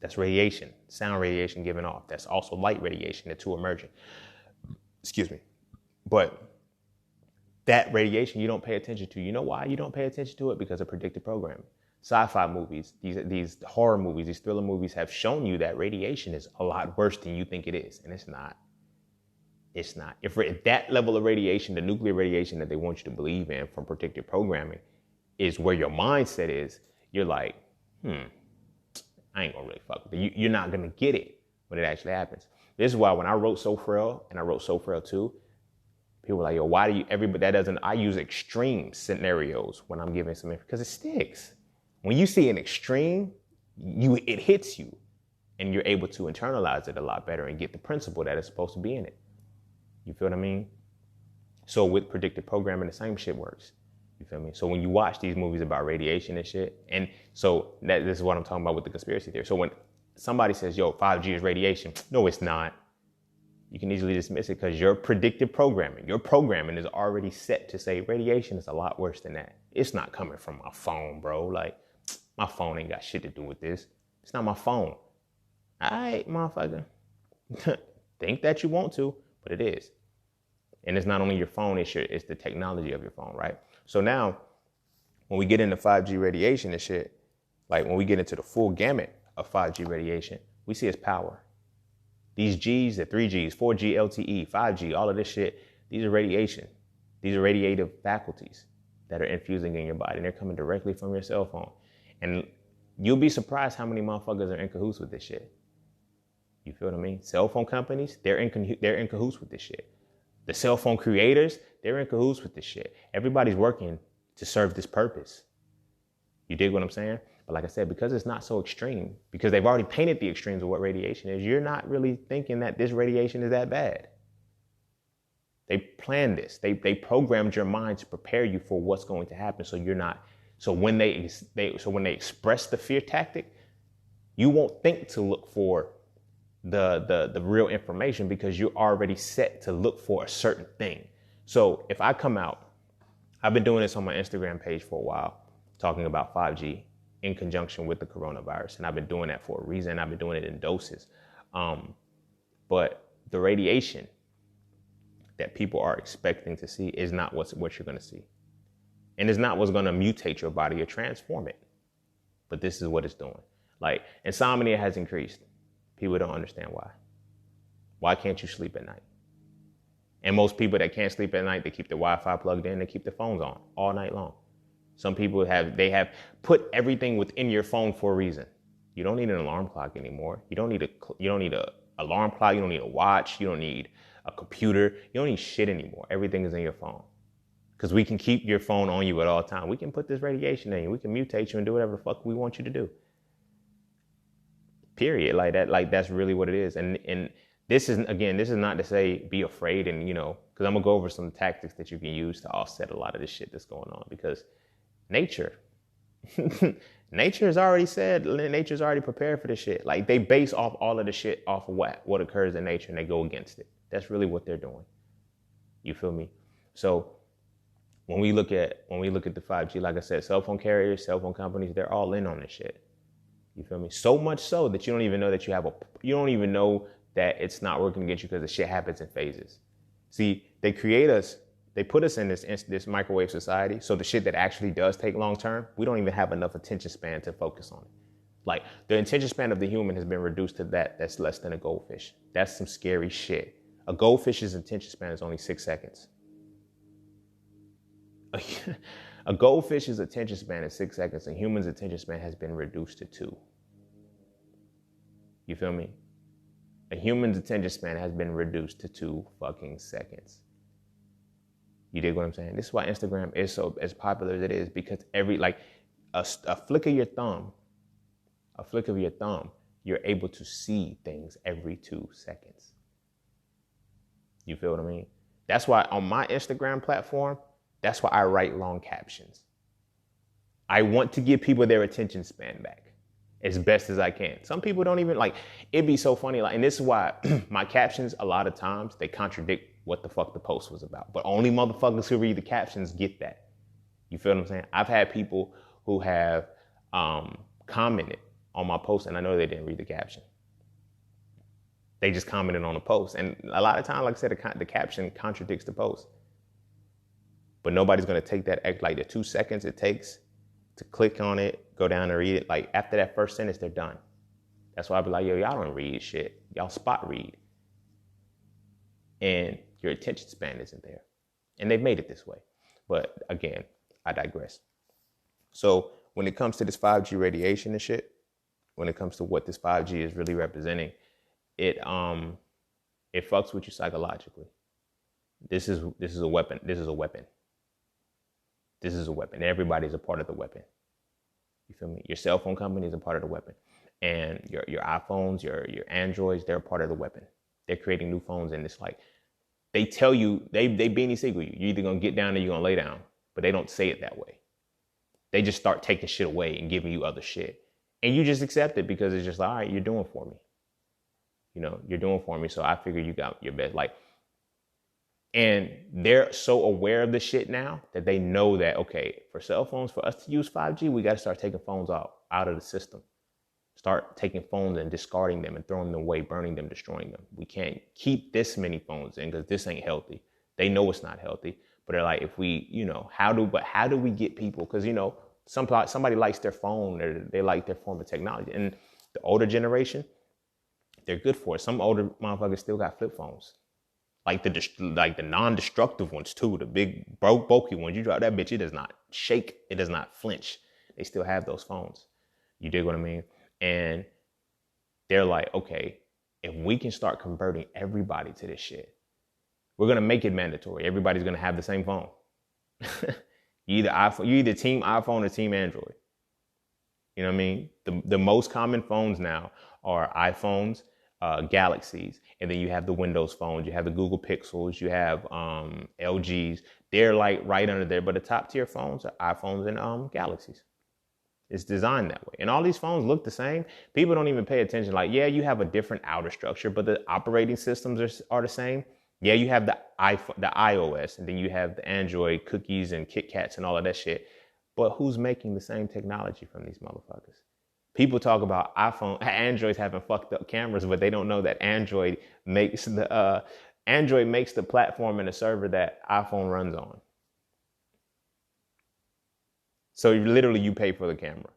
That's radiation, sound radiation given off. That's also light radiation, the two emerging. Excuse me. But that radiation you don't pay attention to. You know why you don't pay attention to it? Because of predictive programming. Sci-fi movies, these horror movies, these thriller movies have shown you that radiation is a lot worse than you think it is. And it's not. It's not. If that level of radiation, the nuclear radiation that they want you to believe in from predictive programming is where your mindset is, you're like, I ain't gonna really fuck with it. You're not gonna get it when it actually happens. This is why when I wrote So Frail and I wrote So Frail 2, people were like, yo, why do you, I use extreme scenarios when I'm giving some information, because it sticks. When you see an extreme, it hits you and you're able to internalize it a lot better and get the principle that is supposed to be in it. You feel what I mean? So with predictive programming, the same shit works. You feel me? So when you watch these movies about radiation and shit, and so this is what I'm talking about with the conspiracy theory. So when somebody says, yo, 5G is radiation, no, it's not. You can easily dismiss it because your predictive programming, your programming is already set to say radiation is a lot worse than that. It's not coming from my phone, bro. Like, my phone ain't got shit to do with this. It's not my phone. All right, motherfucker. Think that you want to, but it is. And it's not only your phone, it's the technology of your phone, right? So now, when we get into 5G radiation and shit, like when we get into the full gamut of 5G radiation, we see its power. These Gs, the 3Gs, 4G, LTE, 5G, all of this shit, these are radiation. These are radiative faculties that are infusing in your body, and they're coming directly from your cell phone. And you'll be surprised how many motherfuckers are in cahoots with this shit. You feel what I mean? Cell phone companies, they're in cahoots with this shit. The cell phone creators, they're in cahoots with this shit. Everybody's working to serve this purpose. You dig what I'm saying? But like I said, because it's not so extreme, because they've already painted the extremes of what radiation is, you're not really thinking that this radiation is that bad. They planned this. They programmed your mind to prepare you for what's going to happen, so you're not. So when they express the fear tactic, you won't think to look for the real information, because you're already set to look for a certain thing. So if I come out, I've been doing this on my Instagram page for a while, talking about 5G in conjunction with the coronavirus. And I've been doing that for a reason. I've been doing it in doses. But the radiation that people are expecting to see is not what you're going to see. And it's not what's going to mutate your body or transform it. But this is what it's doing. Like, insomnia has increased. People don't understand why. Why can't you sleep at night? And most people that can't sleep at night, they keep the Wi-Fi plugged in, they keep their phones on all night long. Some people have put everything within your phone for a reason. You don't need an alarm clock anymore. You don't need a alarm clock. You don't need a watch. You don't need a computer. You don't need shit anymore. Everything is in your phone. Because we can keep your phone on you at all times. We can put this radiation in you. We can mutate you and do whatever the fuck we want you to do. Period. Like that. Like that's really what it is. And this is not to say be afraid and, because I'm going to go over some tactics that you can use to offset a lot of this shit that's going on. Because nature has already said, nature's already prepared for this shit. Like they base off all of the shit off of what occurs in nature, and they go against it. That's really what they're doing. You feel me? So when we look at the 5G, like I said, cell phone carriers, cell phone companies, they're all in on this shit. You feel me? So much so that you don't even know that you don't even know that it's not working against you, because the shit happens in phases. See, they put us in this microwave society. So the shit that actually does take long term, we don't even have enough attention span to focus on it. Like the attention span of the human has been reduced to that's less than a goldfish. That's some scary shit. A goldfish's attention span is only 6 seconds. A goldfish's attention span is 6 seconds. A human's attention span has been reduced to 2. You feel me? A human's attention span has been reduced to 2 fucking seconds. You dig what I'm saying? This is why Instagram is so as popular as it is, because every, like, a flick of your thumb, you're able to see things every 2 seconds. You feel what I mean? That's why on my Instagram platform, that's why I write long captions. I want to give people their attention span back as best as I can. Some people don't even, like, it'd be so funny. Like, and this is why my captions, a lot of times, they contradict what the fuck the post was about. But only motherfuckers who read the captions get that. You feel what I'm saying? I've had people who have commented on my post, and I know they didn't read the caption. They just commented on the post. And a lot of times, like I said, the caption contradicts the post. But nobody's going to take that, like the 2 seconds it takes to click on it, go down and read it. Like after that first sentence, they're done. That's why I be like, yo, y'all don't read shit. Y'all spot read. And your attention span isn't there. And they've made it this way. But again, I digress. So when it comes to this 5G radiation and shit, when it comes to what this 5G is really representing, it fucks with you psychologically. This is a weapon. This is a weapon. This is a weapon. Everybody's a part of the weapon. You feel me? Your cell phone company is a part of the weapon. And your iPhones, your Androids, they're a part of the weapon. They're creating new phones, and it's like, they tell you, they beanie siegel you. You're either going to get down or you're going to lay down. But they don't say it that way. They just start taking shit away and giving you other shit. And you just accept it because it's just like, all right, you're doing for me. You know, you're doing for me. So I figure you got your best. Like, and they're so aware of the shit now that they know that, okay, for cell phones, for us to use 5G, we got to start taking phones out of the system. Start taking phones and discarding them and throwing them away, burning them, destroying them. We can't keep this many phones in because this ain't healthy. They know it's not healthy, but they're like, if we, you know, how do we get people? Because, you know, somebody likes their phone or they like their form of technology. And the older generation, they're good for it. Some older motherfuckers still got flip phones. Like the non-destructive ones too, the big bulky ones. You drop that bitch, it does not shake, it does not flinch. They still have those phones. You dig what I mean? And they're like, okay, if we can start converting everybody to this shit, we're gonna make it mandatory. Everybody's gonna have the same phone. You either team iPhone or team Android. You know what I mean? The most common phones now are iPhones, Galaxies, and then you have the Windows phones, you have the Google Pixels, you have LGs. They're like right under there, but the top tier phones are iPhones and Galaxies. It's designed that way. And all these phones look the same. People don't even pay attention. Like, yeah, you have a different outer structure, but the operating systems are the same. Yeah, you have the iOS, and then you have the Android cookies and Kit Kats and all of that shit. But who's making the same technology from these motherfuckers? People talk about Androids having fucked up cameras, but they don't know that Android makes the platform and the server that iPhone runs on. So literally you pay for the camera.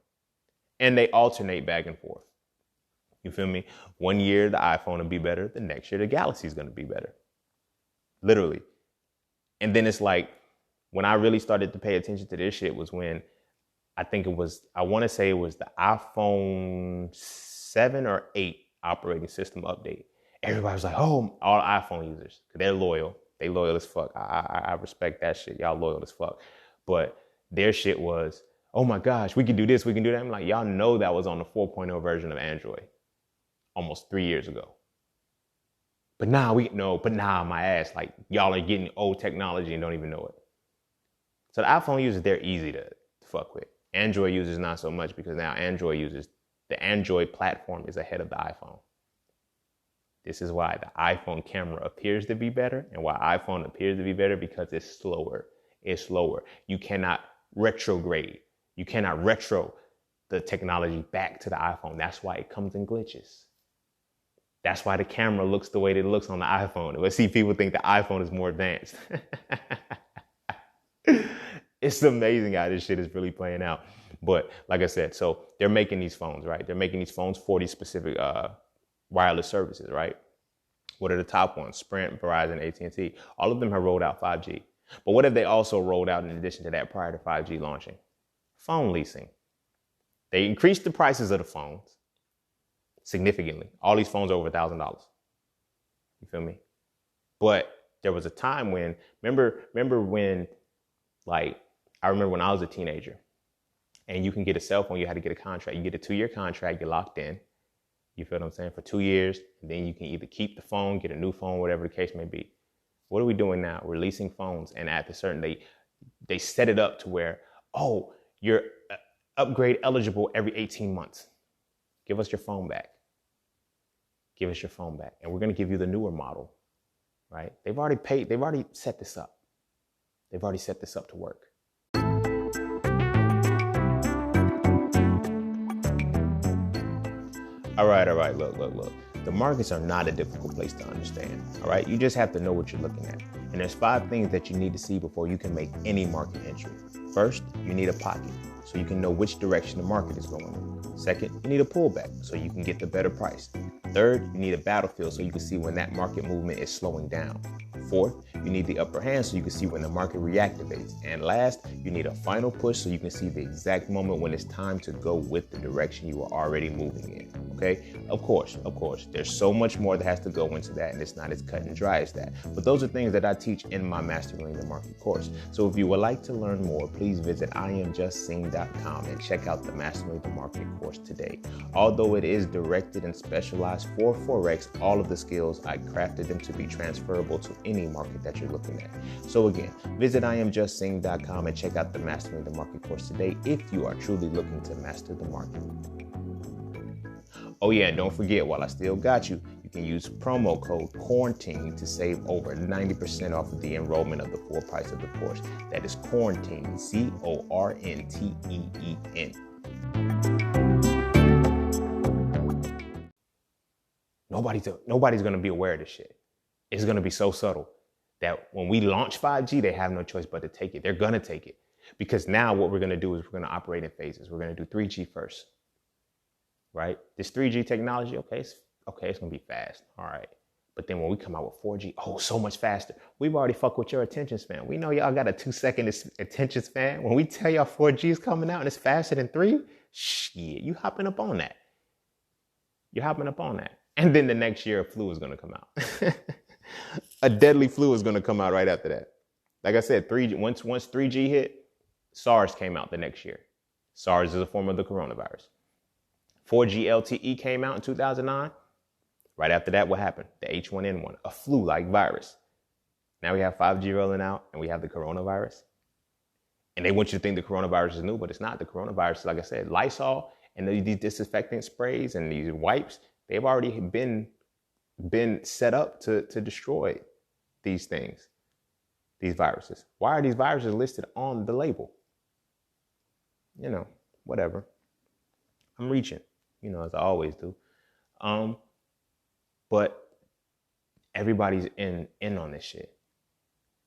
And they alternate back and forth. You feel me? 1 year the iPhone will be better. The next year the Galaxy is going to be better. Literally. And then it's like, when I really started to pay attention to this shit was when I want to say it was the iPhone 7 or 8 operating system update. Everybody was like, oh, all iPhone users, because they're loyal. They loyal as fuck. I respect that shit. Y'all loyal as fuck. But their shit was, oh my gosh, we can do this, we can do that. I'm like, y'all know that was on the 4.0 version of Android almost 3 years ago. But now my ass, like y'all are getting old technology and don't even know it. So the iPhone users, they're easy to fuck with. Android users, not so much, because now the Android platform is ahead of the iPhone. This is why the iPhone camera appears to be better, and why iPhone appears to be better, because it's slower. It's slower. You cannot retrograde. You cannot retro the technology back to the iPhone. That's why it comes in glitches. That's why the camera looks the way that it looks on the iPhone. Let's see, people think the iPhone is more advanced. It's amazing how this shit is really playing out. But like I said, so they're making these phones, right? They're making these phones for these specific wireless services, right? What are the top ones? Sprint, Verizon, AT&T. All of them have rolled out 5G. But what have they also rolled out in addition to that prior to 5G launching? Phone leasing. They increased the prices of the phones significantly. All these phones are over $1,000. You feel me? But there was a time when, remember when, like, I remember when I was a teenager and you can get a cell phone, you had to get a contract. You get a 2-year contract, you're locked in. You feel what I'm saying? For 2 years, and then you can either keep the phone, get a new phone, whatever the case may be. What are we doing now? We're leasing phones, and at the certain they set it up to where, oh, you're upgrade eligible every 18 months. Give us your phone back. Give us your phone back, and we're going to give you the newer model, right? They've already set this up. They've already set this up to work. All right, look. The markets are not a difficult place to understand, all right? You just have to know what you're looking at. And there's 5 things that you need to see before you can make any market entry. First, you need a pocket, so you can know which direction the market is going in. Second, you need a pullback, so you can get the better price. Third, you need a battlefield, so you can see when that market movement is slowing down. Fourth, you need the upper hand, so you can see when the market reactivates. And last, you need a final push, so you can see the exact moment when it's time to go with the direction you are already moving in. Okay? Of course, there's so much more that has to go into that, and it's not as cut and dry as that. But those are things that I teach in my Mastering the Market course. So if you would like to learn more, please visit IamJustSing.com and check out the Mastering the Market course today. Although it is directed and specialized for Forex, all of the skills, I crafted them to be transferable to any market that you're looking at. So again, visit IamJustSing.com and check out the Mastering the Market course today if you are truly looking to master the market. Oh yeah, and don't forget, while I still got you, you can use promo code QUARANTINE to save over 90% off of the enrollment of the full price of the course. That is QUARANTINE, QUARANTEEN. Nobody's going to be aware of this shit. It's going to be so subtle that when we launch 5G, they have no choice but to take it. They're going to take it. Because now what we're going to do is we're going to operate in phases. We're going to do 3G first. Right? This 3G technology, okay, it's going to be fast. All right. But then when we come out with 4G, oh, so much faster. We've already fucked with your attention span. We know y'all got a 2-second attention span. When we tell y'all 4G is coming out and it's faster than 3, shit, you hopping up on that. You're hopping up on that. And then the next year, a flu is going to come out. A deadly flu is going to come out right after that. Like I said, 3G, once 3G hit, SARS came out the next year. SARS is a form of the coronavirus. 4G LTE came out in 2009. Right after that, what happened? The H1N1, a flu-like virus. Now we have 5G rolling out and we have the coronavirus. And they want you to think the coronavirus is new, but it's not. The coronavirus, like I said, Lysol and these disinfectant sprays and these wipes, they've already been set up to destroy these things, these viruses. Why are these viruses listed on the label? You know, whatever. I'm reaching, as I always do. But everybody's in on this shit.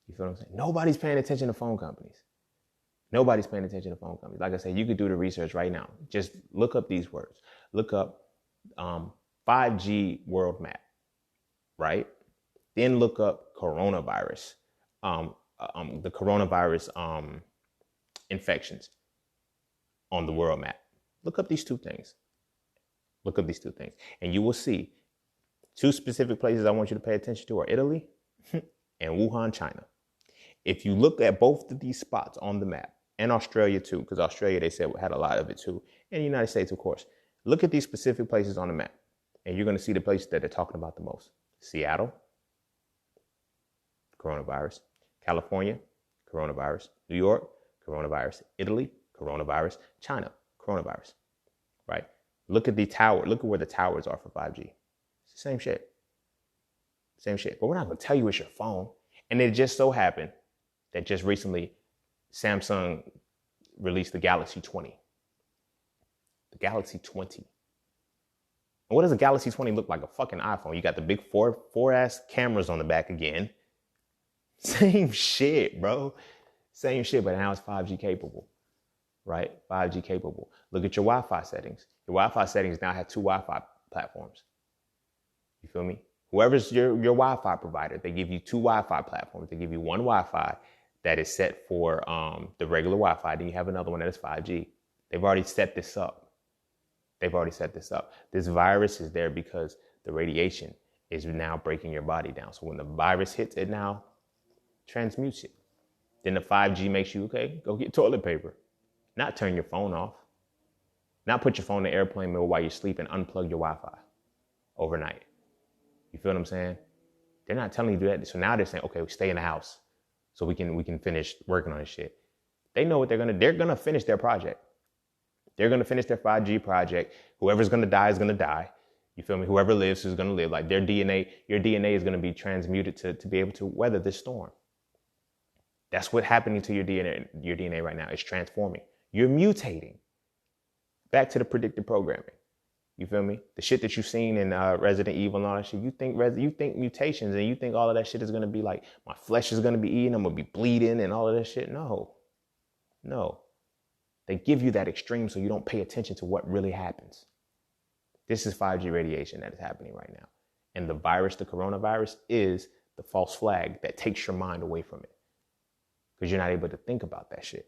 You feel what I'm saying? Nobody's paying attention to phone companies. Nobody's paying attention to phone companies. Like I said, you could do the research right now. Just look up these words. Look up 5G world map, right? Then look up coronavirus, the coronavirus infections on the world map. Look up these two things. And you will see 2 specific places I want you to pay attention to are Italy and Wuhan, China. If you look at both of these spots on the map, and Australia too, because Australia, they said, had a lot of it too, and the United States, of course. Look at these specific places on the map, and you're going to see the places that they're talking about the most. Seattle, coronavirus. California, coronavirus. New York, coronavirus. Italy, coronavirus. China, coronavirus. Right? Look at the tower. Look at where the towers are for 5G. It's the same shit. But we're not going to tell you it's your phone. And it just so happened that just recently, Samsung released the Galaxy 20. The Galaxy 20. And what does a Galaxy 20 look like? A fucking iPhone. You got the big four ass cameras on the back again. Same shit, bro. Same shit, but now it's 5G capable. right? 5G capable. Look at your Wi-Fi settings. Your Wi-Fi settings now have 2 Wi-Fi platforms. You feel me? Whoever's your Wi-Fi provider, they give you 2 Wi-Fi platforms. They give you one Wi-Fi that is set for the regular Wi-Fi. Then you have another one that is 5G. They've already set this up. This virus is there because the radiation is now breaking your body down. So when the virus hits, it now transmutes it. Then the 5G makes you, okay, go get toilet paper. Not turn your phone off. Not put your phone in airplane mode while you're sleeping, unplug your Wi-Fi overnight. You feel what I'm saying? They're not telling you to do that. So now they're saying, okay, we stay in the house so we can finish working on this shit. They know what they're gonna finish their project. They're gonna finish their 5G project. Whoever's gonna die is gonna die. You feel me? Whoever lives is gonna live. Like their DNA, your DNA is gonna be transmuted to be able to weather this storm. That's what's happening to your DNA right now. It's transforming. You're mutating. Back to the predictive programming. You feel me? The shit that you've seen in Resident Evil and all that shit. You think mutations and you think all of that shit is gonna be like my flesh is gonna be eaten, I'm gonna be bleeding and all of that shit. No. They give you that extreme so you don't pay attention to what really happens. This is 5G radiation that is happening right now. And the virus, the coronavirus, is the false flag that takes your mind away from it. Because you're not able to think about that shit.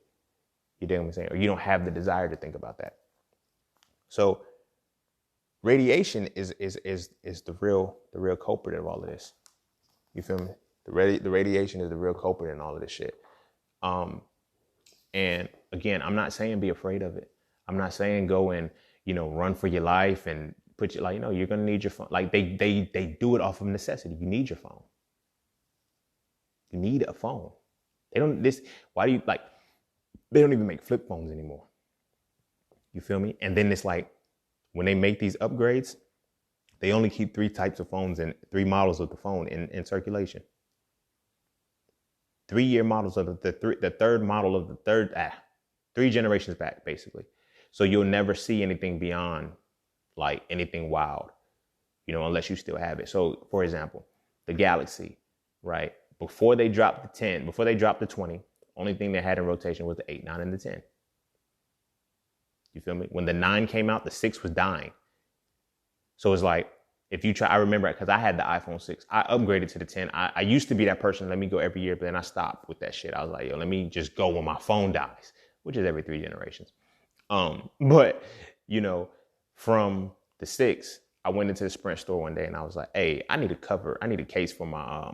You know what I'm saying? Or you don't have the desire to think about that. So radiation is the real culprit of all of this. You feel me? The radiation is the real culprit in all of this shit. And again, I'm not saying be afraid of it. I'm not saying go and, run for your life and put you you're gonna need your phone. Like they do it off of necessity. You need your phone. You need a phone. They don't even make flip phones anymore. You feel me? And then it's like when they make these upgrades, they only keep 3 types of phones and 3 models of the phone in circulation. 3-year models of the third model of the third, 3 generations back, basically. So you'll never see anything beyond like anything wild, unless you still have it. So for example, the Galaxy, right? Before they dropped the 10, before they dropped the 20, only thing they had in rotation was the 8, 9, and the 10. You feel me? When the 9 came out, the 6 was dying. So it's like, if you try, I remember it because I had the iPhone 6. I upgraded to the 10. I used to be that person, let me go every year, but then I stopped with that shit. I was like, yo, let me just go when my phone dies, which is every 3 generations. But, from the 6, I went into the Sprint store one day and I was like, hey, I need a case for my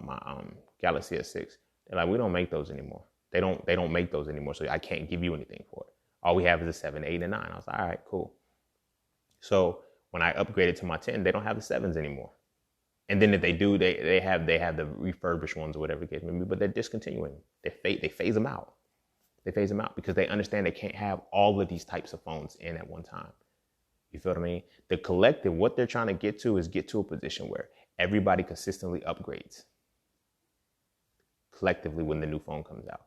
Galaxy S6. They're like, we don't make those anymore. They don't make those anymore, so I can't give you anything for it. All we have is a 7, 8, and 9. I was like, all right, cool. So when I upgraded to my 10, they don't have the 7s anymore. And then if they do, they have the refurbished ones or whatever it may be, but they're discontinuing. They phase them out. They phase them out because they understand they can't have all of these types of phones in at one time. You feel what I mean? The collective, what they're trying to get to is get to a position where everybody consistently upgrades collectively when the new phone comes out.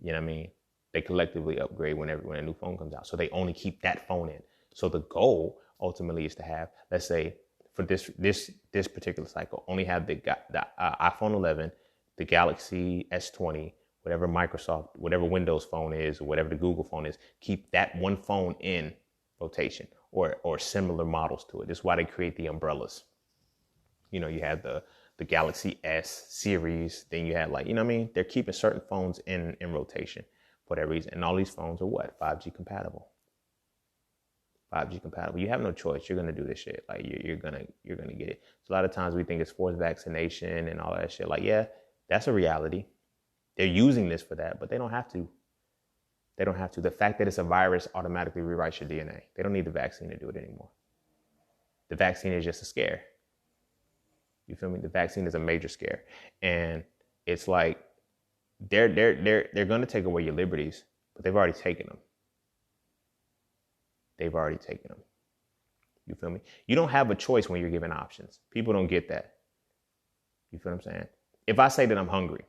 You know what I mean? They collectively upgrade when a new phone comes out. So they only keep that phone in. So the goal ultimately is to have, let's say, for this particular cycle, only have the iPhone 11, the Galaxy S20, whatever Microsoft, whatever Windows phone is, or whatever the Google phone is, keep that one phone in rotation or similar models to it. This is why they create the umbrellas. You have the Galaxy S series, then you have they're keeping certain phones in rotation for that reason. And all these phones are what? 5G compatible. 5G compatible. You have no choice. You're gonna do this shit. Like you're gonna get it. So a lot of times we think it's forced vaccination and all that shit. Like, yeah, that's a reality. They're using this for that, but they don't have to. They don't have to. The fact that it's a virus automatically rewrites your DNA. They don't need the vaccine to do it anymore. The vaccine is just a scare. You feel me? The vaccine is a major scare. And it's like they're gonna take away your liberties, but they've already taken them. They've already taken them. You feel me? You don't have a choice when you're given options. People don't get that. You feel what I'm saying? If I say that I'm hungry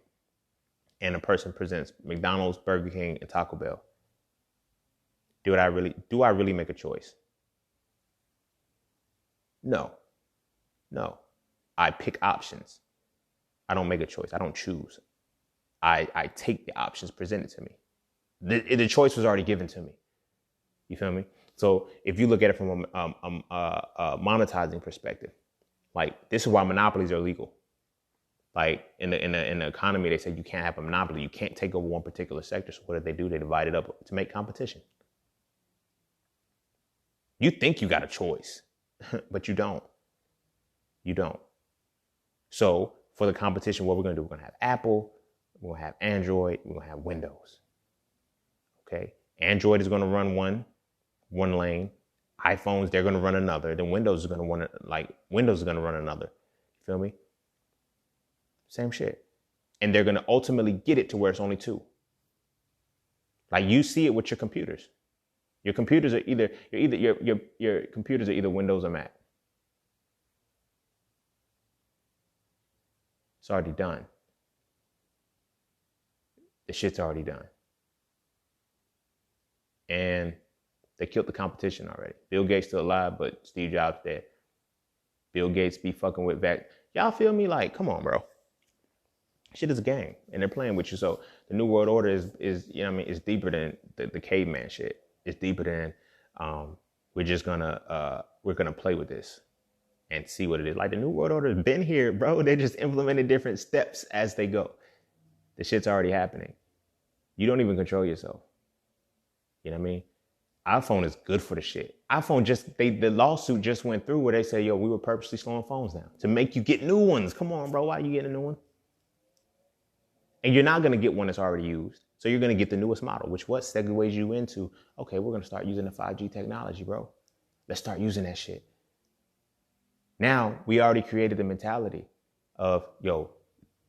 and a person presents McDonald's, Burger King, and Taco Bell, do I really make a choice? No. I pick options. I don't make a choice. I don't choose. I take the options presented to me. The choice was already given to me. You feel me? So if you look at it from a monetizing perspective, like this is why monopolies are legal. Like in the economy, they say you can't have a monopoly. You can't take over one particular sector. So what did they do? They divide it up to make competition. You think you got a choice, but you don't. You don't. So for the competition, what we're going to do, we're going to have Apple, we're going to have Android, we're going to have Windows. Okay. Android is going to run one lane. iPhones, they're going to run another. Then Windows is going to run another. You feel me? Same shit. And they're going to ultimately get it to where it's only two. Like you see it with your computers. Your computers are your computers are either Windows or Mac. It's already done. The shit's already done. And they killed the competition already. Bill Gates still alive, but Steve Jobs dead. Bill Gates be fucking with back. Y'all feel me? Like, come on, bro. Shit is a game, and they're playing with you. So the New World Order is you know what I mean, it's deeper than the caveman shit. It's deeper than we're gonna play with this and see what it is. Like the New World Order has been here, bro. They just implemented different steps as they go. The shit's already happening. You don't even control yourself. You know what I mean? iPhone is good for the shit. iPhone the lawsuit just went through where they say, yo, we were purposely slowing phones down to make you get new ones. Come on, bro. Why are you getting a new one? And you're not going to get one that's already used. So you're going to get the newest model, which what segues you into, okay, we're going to start using the 5G technology, bro. Let's start using that shit. Now, we already created the mentality of, yo,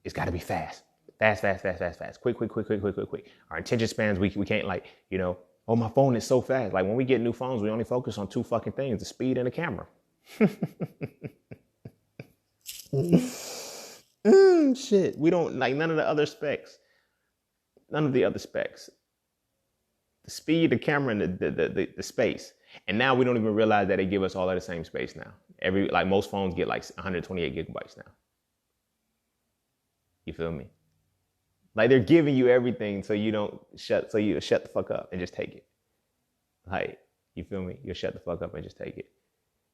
it's got to be fast. Fast. Quick. Our attention spans, we can't oh, my phone is so fast. Like when we get new phones, we only focus on two fucking things, the speed and the camera. Shit. We don't like none of the other specs. None of the other specs. The speed, the camera, and the space. And now we don't even realize that they give us all at the same space now. Most phones get like 128 gigabytes now. You feel me? Like they're giving you everything so you shut the fuck up and just take it. Like, you feel me? You'll shut the fuck up and just take it.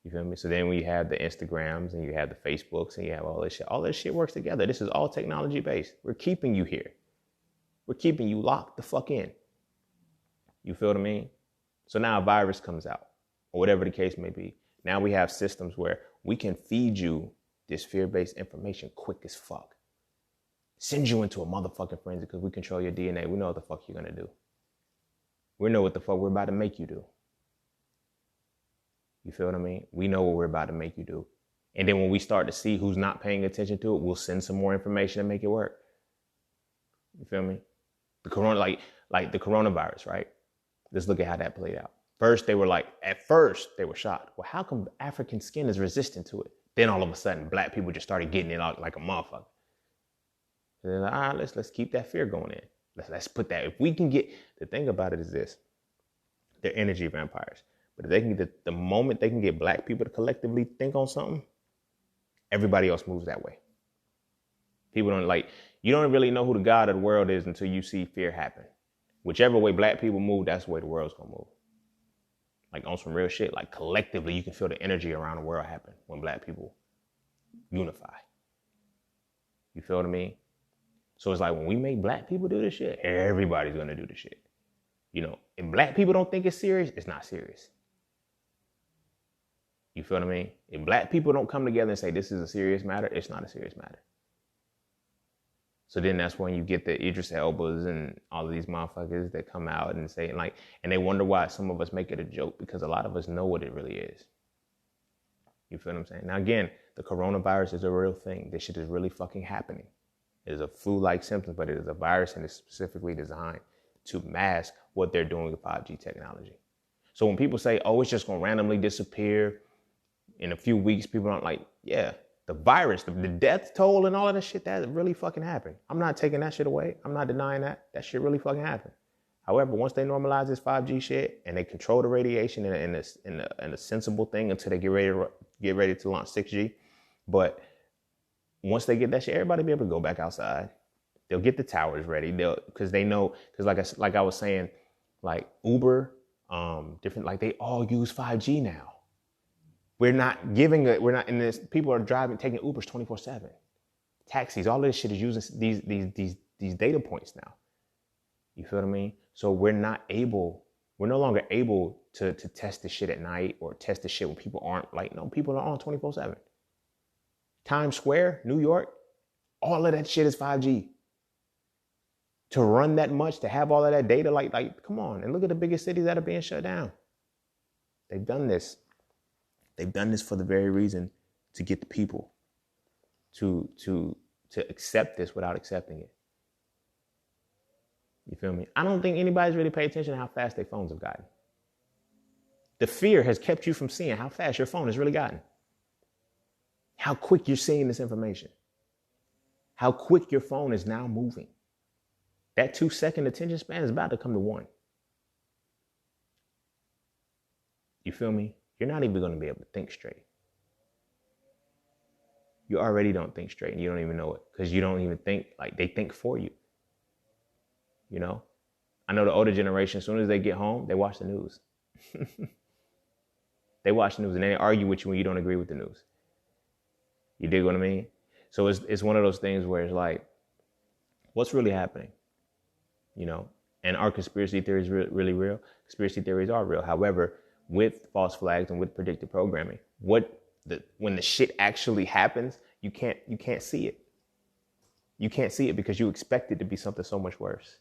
You feel me? So then we have the Instagrams and you have the Facebooks and you have all this shit. All this shit works together. This is all technology based. We're keeping you here. We're keeping you locked the fuck in. You feel what I mean? So now a virus comes out or whatever the case may be. Now we have systems where we can feed you this fear-based information quick as fuck. Send you into a motherfucking frenzy because we control your DNA. We know what the fuck you're going to do. We know what the fuck we're about to make you do. You feel what I mean? We know what we're about to make you do. And then when we start to see who's not paying attention to it, we'll send some more information to make it work. You feel me? The the coronavirus, right? Let's look at how that played out. At first they were shocked. Well, how come African skin is resistant to it? Then all of a sudden, black people just started getting it out like a motherfucker. So they're like, all right, let's keep that fear going in. Let's put that. If we can get, the thing about it is this, they're energy vampires. But if they can get the moment they can get black people to collectively think on something, everybody else moves that way. People you don't really know who the God of the world is until you see fear happen. Whichever way black people move, that's the way the world's gonna move. Like on some real shit, like collectively, you can feel the energy around the world happen when black people unify. You feel what I mean? So it's like when we make black people do this shit, everybody's gonna do the shit. You know, if black people don't think it's serious, it's not serious. You feel what I mean? If black people don't come together and say this is a serious matter, it's not a serious matter. So then that's when you get the Idris Elbas and all of these motherfuckers that come out and say and they wonder why some of us make it a joke because a lot of us know what it really is. You feel what I'm saying? Now again, the coronavirus is a real thing. This shit is really fucking happening. It is a flu-like symptom, but it is a virus and it's specifically designed to mask what they're doing with 5G technology. So when people say, oh, it's just gonna randomly disappear in a few weeks, people aren't the virus, the death toll and all of that shit, that really fucking happened. I'm not taking that shit away. I'm not denying that. That shit really fucking happened. However, once they normalize this 5G shit and they control the radiation in a sensible thing until they get ready to launch 6G, but once they get that shit, everybody will be able to go back outside. They'll get the towers ready. Because they know, because like I was saying, like Uber, different, like they all use 5G now. We're not giving it. We're not in this. People are driving, taking Ubers 24/7. Taxis, all this shit is using these data points now. You feel what I mean? So we're no longer able to test the shit at night or test the shit when people aren't, like, no, people are on 24/7. Times Square, New York, all of that shit is 5G. To run that much, to have all of that data, like, come on, and look at the biggest cities that are being shut down. They've done this. They've done this for the very reason to get the people to accept this without accepting it. You feel me? I don't think anybody's really paid attention to how fast their phones have gotten. The fear has kept you from seeing how fast your phone has really gotten. How quick you're seeing this information. How quick your phone is now moving. That 2-second attention span is about to come to 1. You feel me? You're not even going to be able to think straight. You already don't think straight and you don't even know it because you don't even think, like, they think for you. You know? I know the older generation, as soon as they get home, they watch the news. They watch the news and they argue with you when you don't agree with the news. You dig what I mean? So it's one of those things where it's like, what's really happening? You know? And are conspiracy theories really real? Conspiracy theories are real. However, with false flags and with predictive programming, when the shit actually happens, you can't see it. You can't see it because you expect it to be something so much worse.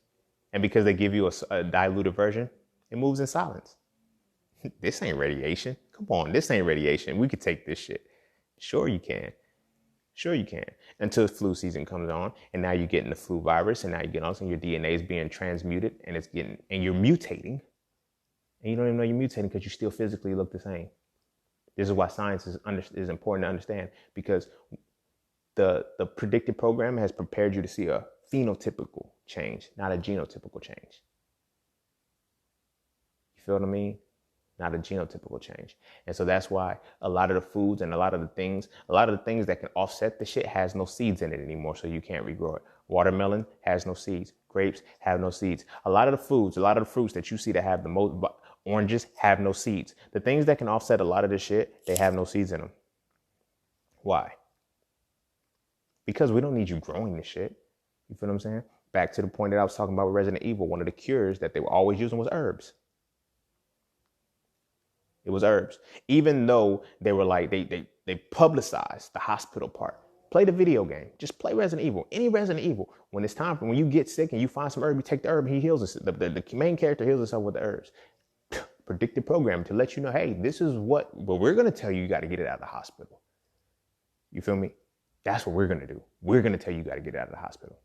And because they give you a diluted version, it moves in silence. This ain't radiation. Come on, this ain't radiation. We could take this shit. Sure you can. Sure you can. Until flu season comes on, and now you're getting the flu virus, and now you get on, and your DNA is being transmuted, and you're mutating, and you don't even know you're mutating because you still physically look the same. This is why science is important to understand, because the predictive program has prepared you to see a phenotypical change, not a genotypical change. You feel what I mean? Not a genotypical change. And so that's why a lot of the foods and a lot of the things that can offset the shit has no seeds in it anymore, so you can't regrow it. Watermelon has no seeds. Grapes have no seeds. A lot of the fruits that you see that have the most, oranges have no seeds. The things that can offset a lot of this shit, they have no seeds in them. Why? Because we don't need you growing this shit. You feel what I'm saying? Back to the point that I was talking about with Resident Evil, one of the cures that they were always using was herbs. It was herbs. Even though they were like, they publicized the hospital part. Play the video game. Just play Resident Evil. Any Resident Evil. When it's time for, when you get sick and you find some herb, you take the herb and he heals us. The main character heals himself with the herbs. Predictive program to let you know, hey, this is what we're going to tell you. You got to get it out of the hospital. You feel me? That's what we're going to do. We're going to tell you you got to get it out of the hospital.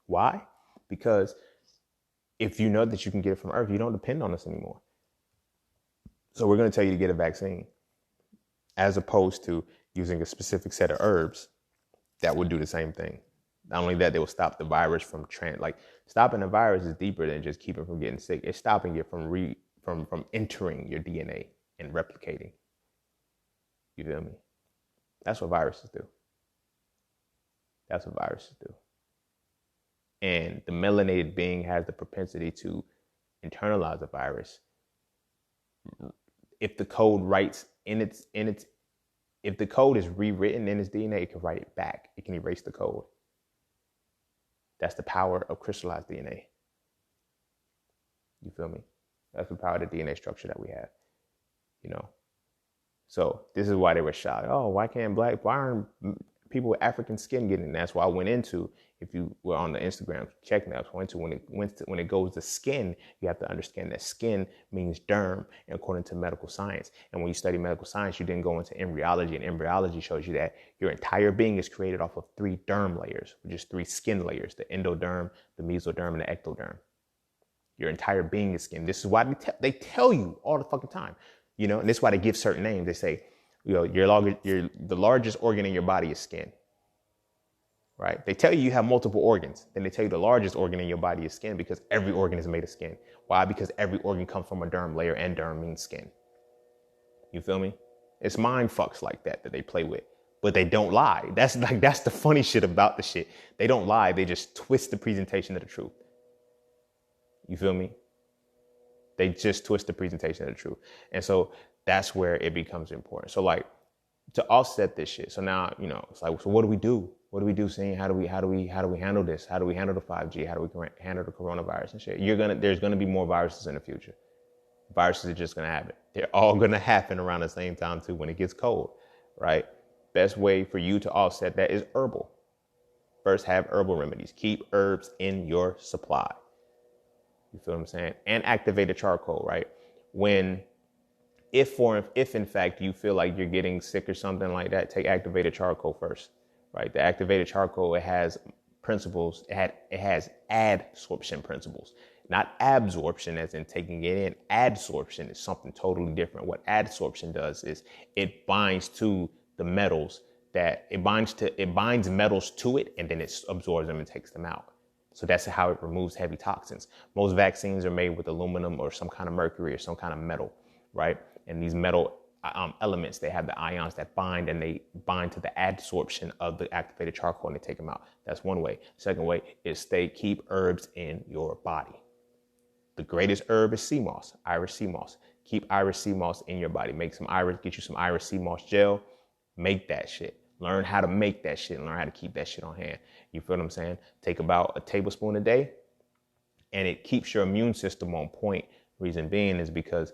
Why? Because if you know that you can get it from herbs, you don't depend on us anymore. So we're going to tell you to get a vaccine, as opposed to using a specific set of herbs that would do the same thing. Not only that, they will stop the virus from stopping the virus is deeper than just keeping it from getting sick. It's stopping it from entering your DNA and replicating. You feel me? That's what viruses do. That's what viruses do. And the melanated being has the propensity to internalize the virus. If the code if the code is rewritten in its DNA, it can write it back. It can erase the code. That's the power of crystallized DNA. You feel me? That's the power of the DNA structure that we have. You know? So this is why they were shocked. Oh, why aren't people with African skin getting it? That's why I went into, if you were on the Instagram checking that, I went to when it goes to skin, you have to understand that skin means derm according to medical science. And when you study medical science, you then go into embryology, and embryology shows you that your entire being is created off of 3 derm layers, which is 3 skin layers: the endoderm, the mesoderm, and the ectoderm. Your entire being is skin. This is why they tell you all the fucking time, you know, and this is why they give certain names. They say, you know, the largest organ in your body is skin. Right? They tell you have multiple organs. Then they tell you the largest organ in your body is skin, because every organ is made of skin. Why? Because every organ comes from a derm layer, and derm means skin. You feel me? It's mind fucks like that they play with. but they don't lie. That's the funny shit about the shit. They don't lie. They just twist the presentation of the truth. You feel me? They just twist the presentation of the truth. And so that's where it becomes important. So like to offset this shit. So now, it's like, so what do we do? What do we do, seeing how do we handle this? How do we handle the 5G? How do we handle the coronavirus and shit? There's gonna be more viruses in the future. Viruses are just gonna happen. They're all gonna happen around the same time too when it gets cold, right? Best way for you to offset that is herbal. First, have herbal remedies. Keep herbs in your supply. You feel what I'm saying? And activated charcoal, right? If in fact you feel like you're getting sick or something like that, take activated charcoal first, right? The activated charcoal, it has principles. It has adsorption principles, not absorption as in taking it in. Adsorption is something totally different. What adsorption does is it binds to the metals it binds metals to it, and then it absorbs them and takes them out. So that's how it removes heavy toxins. Most vaccines are made with aluminum or some kind of mercury or some kind of metal, right? And these metal elements, they have the ions that bind, and they bind to the adsorption of the activated charcoal, and they take them out. That's one way. Second way is keep herbs in your body. The greatest herb is sea moss, Irish sea moss. Keep Irish sea moss in your body. Get you some Irish sea moss gel. Make that shit. Learn how to make that shit and learn how to keep that shit on hand. You feel what I'm saying? Take about a tablespoon a day, and it keeps your immune system on point. Reason being is because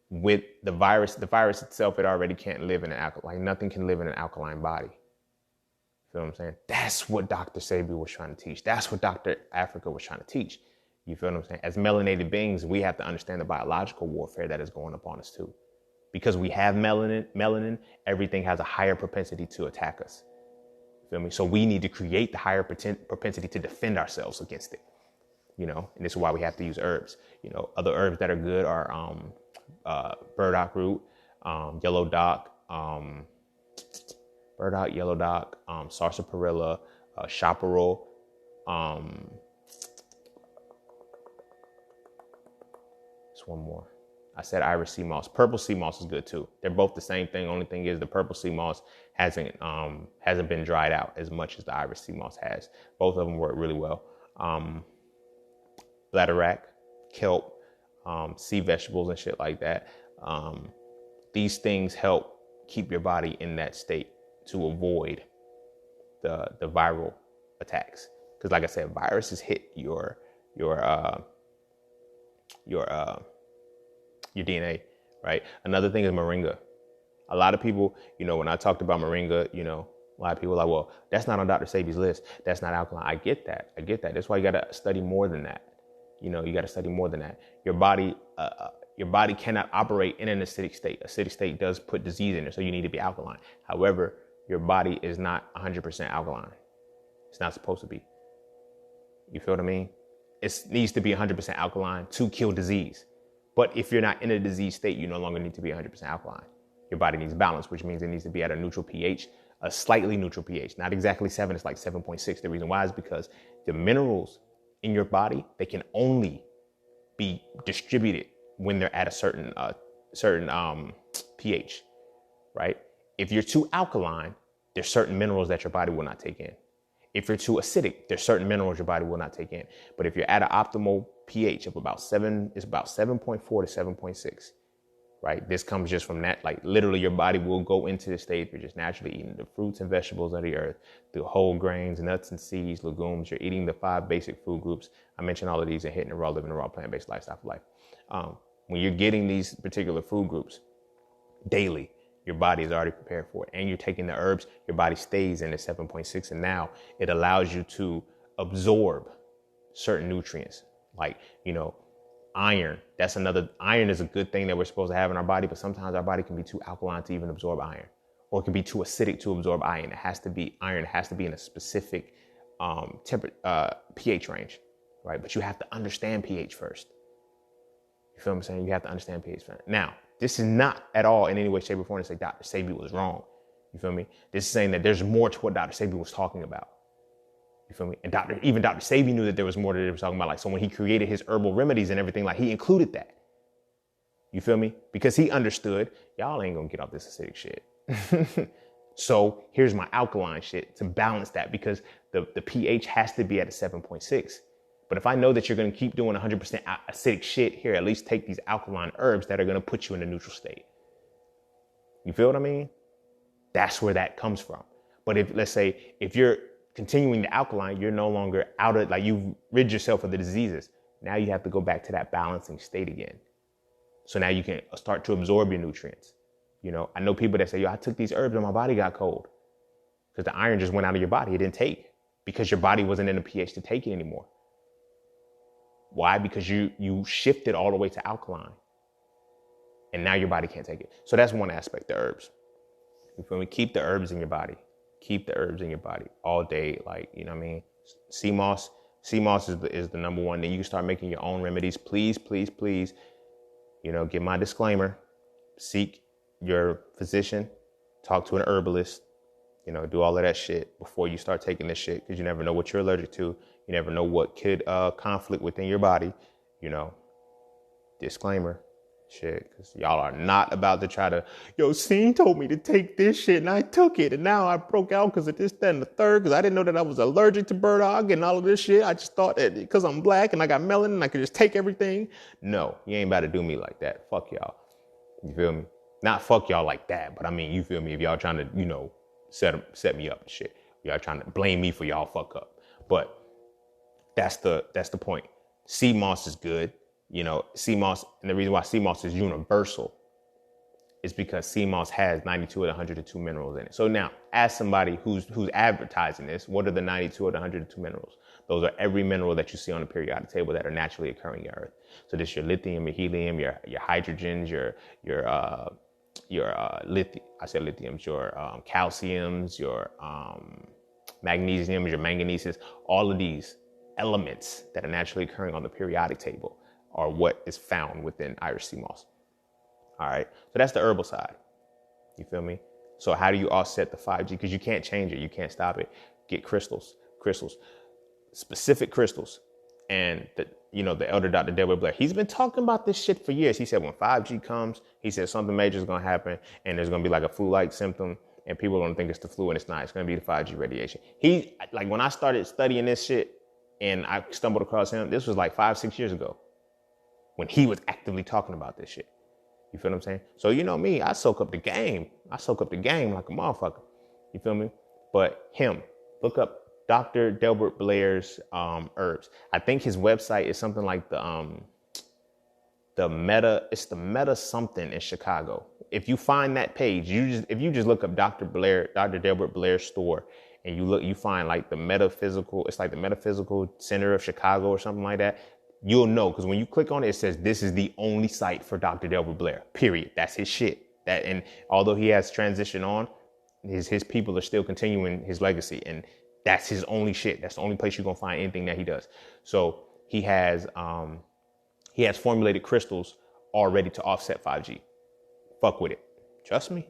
with the virus itself, it already can't live in an alkaline. Nothing can live in an alkaline body. You feel what I'm saying? That's what Dr. Sebi was trying to teach. That's what Dr. Africa was trying to teach. You feel what I'm saying? As melanated beings, we have to understand the biological warfare that is going upon us too. Because we have melanin, everything has a higher propensity to attack us. You feel me? So we need to create the higher propensity to defend ourselves against it. And this is why we have to use herbs. Other herbs that are good are burdock root, yellow dock, sarsaparilla, chaparral, there's one more. I said Irish sea moss. Purple sea moss is good too. They're both the same thing. Only thing is the purple sea moss hasn't been dried out as much as the Irish sea moss has. Both of them work really well. Bladderwrack, kelp, sea vegetables and shit like that. These things help keep your body in that state to avoid the viral attacks. Because like I said, viruses hit your DNA, right? Another thing is moringa. A lot of people, when I talked about moringa, a lot of people are like, well, that's not on Dr. Sebi's list. That's not alkaline. I get that. That's why you got to study more than that. You got to study more than that. Your body cannot operate in an acidic state. Acidic state does put disease in it, so you need to be alkaline. However, your body is not 100% alkaline. It's not supposed to be. You feel what I mean? It needs to be 100% alkaline to kill disease. But if you're not in a disease state, you no longer need to be 100% alkaline. Your body needs balance, which means it needs to be at a neutral pH, a slightly neutral pH, not exactly 7, it's like 7.6. The reason why is because the minerals in your body, they can only be distributed when they're at a certain pH, right? If you're too alkaline, there's certain minerals that your body will not take in. If you're too acidic, there's certain minerals your body will not take in. But if you're at an optimal pH of about 7, it's about 7.4 to 7.6, right? This comes just from that, like literally your body will go into the state if you're just naturally eating the fruits and vegetables of the earth, the whole grains, nuts and seeds, legumes. You're eating the 5 basic food groups. I mentioned all of these and hitting the raw, living a raw, plant-based lifestyle for life. When you're getting these particular food groups daily, your body is already prepared for it. And you're taking the herbs, your body stays in the 7.6. And now it allows you to absorb certain nutrients like, iron. Iron is a good thing that we're supposed to have in our body, but sometimes our body can be too alkaline to even absorb iron, or it can be too acidic to absorb iron. Iron has to be in a specific pH range, right? But you have to understand pH first. You feel what I'm saying? You have to understand pH first. Now, this is not at all in any way, shape, or form to say Dr. Sebi was wrong. You feel me? This is saying that there's more to what Dr. Sebi was talking about. You feel me? And even Dr. Sebi knew that there was more that he was talking about. Like, so when he created his herbal remedies and everything, like he included that. You feel me? Because he understood, y'all ain't gonna get off this acidic shit. So here's my alkaline shit to balance that, because the pH has to be at a 7.6. But if I know that you're going to keep doing 100% acidic shit, here, at least take these alkaline herbs that are going to put you in a neutral state. You feel what I mean? That's where that comes from. But if, let's say, if you're continuing the alkaline, you're no longer out of, like, you've rid yourself of the diseases. Now you have to go back to that balancing state again. So now you can start to absorb your nutrients. You know, I know people that say, yo, I took these herbs and my body got cold. Because the iron just went out of your body. It didn't take. Because your body wasn't in a pH to take it anymore. Why? Because you shifted all the way to alkaline. And now your body can't take it. So that's one aspect, the herbs. You feel me? Keep the herbs in your body. Keep the herbs in your body all day. Like, you know what I mean? Sea moss is the number one. Then you can start making your own remedies. Please, please, please, you know, give my disclaimer. Seek your physician. Talk to an herbalist. You know, do all of that shit before you start taking this shit, because you never know what you're allergic to. You never know what could conflict within your body. You know, disclaimer. Shit, because y'all are not about to try to, yo, Scene told me to take this shit and I took it and now I broke out because of this, that, and the third, because I didn't know that I was allergic to burdock and all of this shit. I just thought that because I'm black and I got melanin, I could just take everything. No, you ain't about to do me like that. Fuck y'all. You feel me? Not fuck y'all like that, but I mean, you feel me? If y'all trying to, you know, set me up and shit, y'all trying to blame me for y'all fuck up. But that's the point. Sea moss is good. You know, sea moss, and the reason why sea moss is universal is because sea moss has 92 of the 102 minerals in it. So now, as somebody who's advertising this, what are the 92 of the 102 minerals? Those are every mineral that you see on the periodic table that are naturally occurring in Earth. So this your lithium, your helium, your hydrogens, your lithium. I said lithiums, your calciums, your magnesiums, your manganeses. All of these elements that are naturally occurring on the periodic table are what is found within Irish sea moss. All right. So that's the herbal side. You feel me? So how do you offset the 5G? Because you can't change it. You can't stop it. Get crystals, specific crystals. And the elder Dr. Delbert Blair, he's been talking about this shit for years. He said when 5G comes, he said something major is going to happen and there's going to be like a flu-like symptom and people are going to think it's the flu and it's not. It's going to be the 5G radiation. When I started studying this shit and I stumbled across him, this was like 5-6 years ago, when he was actively talking about this shit. You feel what I'm saying? So you know me, I soak up the game. I soak up the game like a motherfucker. You feel me? But him, look up Dr. Delbert Blair's herbs. I think his website is something like the Meta something in Chicago. If you find that page, if you just look up Dr. Delbert Blair's store, and you find like the metaphysical, it's like the Metaphysical Center of Chicago or something like that. You'll know, because when you click on it, it says this is the only site for Dr. Delbert Blair, period. That's his shit. And although he has transitioned on, his people are still continuing his legacy. And that's his only shit. That's the only place you're going to find anything that he does. So he has formulated crystals all ready to offset 5G. Fuck with it. Trust me.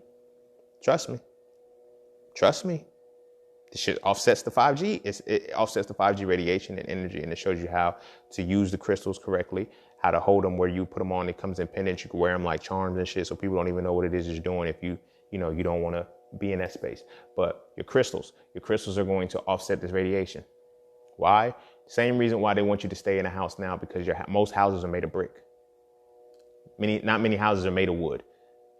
The shit offsets the 5G. It offsets the 5G radiation and energy, and it shows you how to use the crystals correctly, how to hold them where you put them on. It comes in pendants. You can wear them like charms and shit, so people don't even know what it is you're doing if you don't want to be in that space. But your crystals are going to offset this radiation. Why? Same reason why they want you to stay in a house now, because most houses are made of brick. Not many houses are made of wood.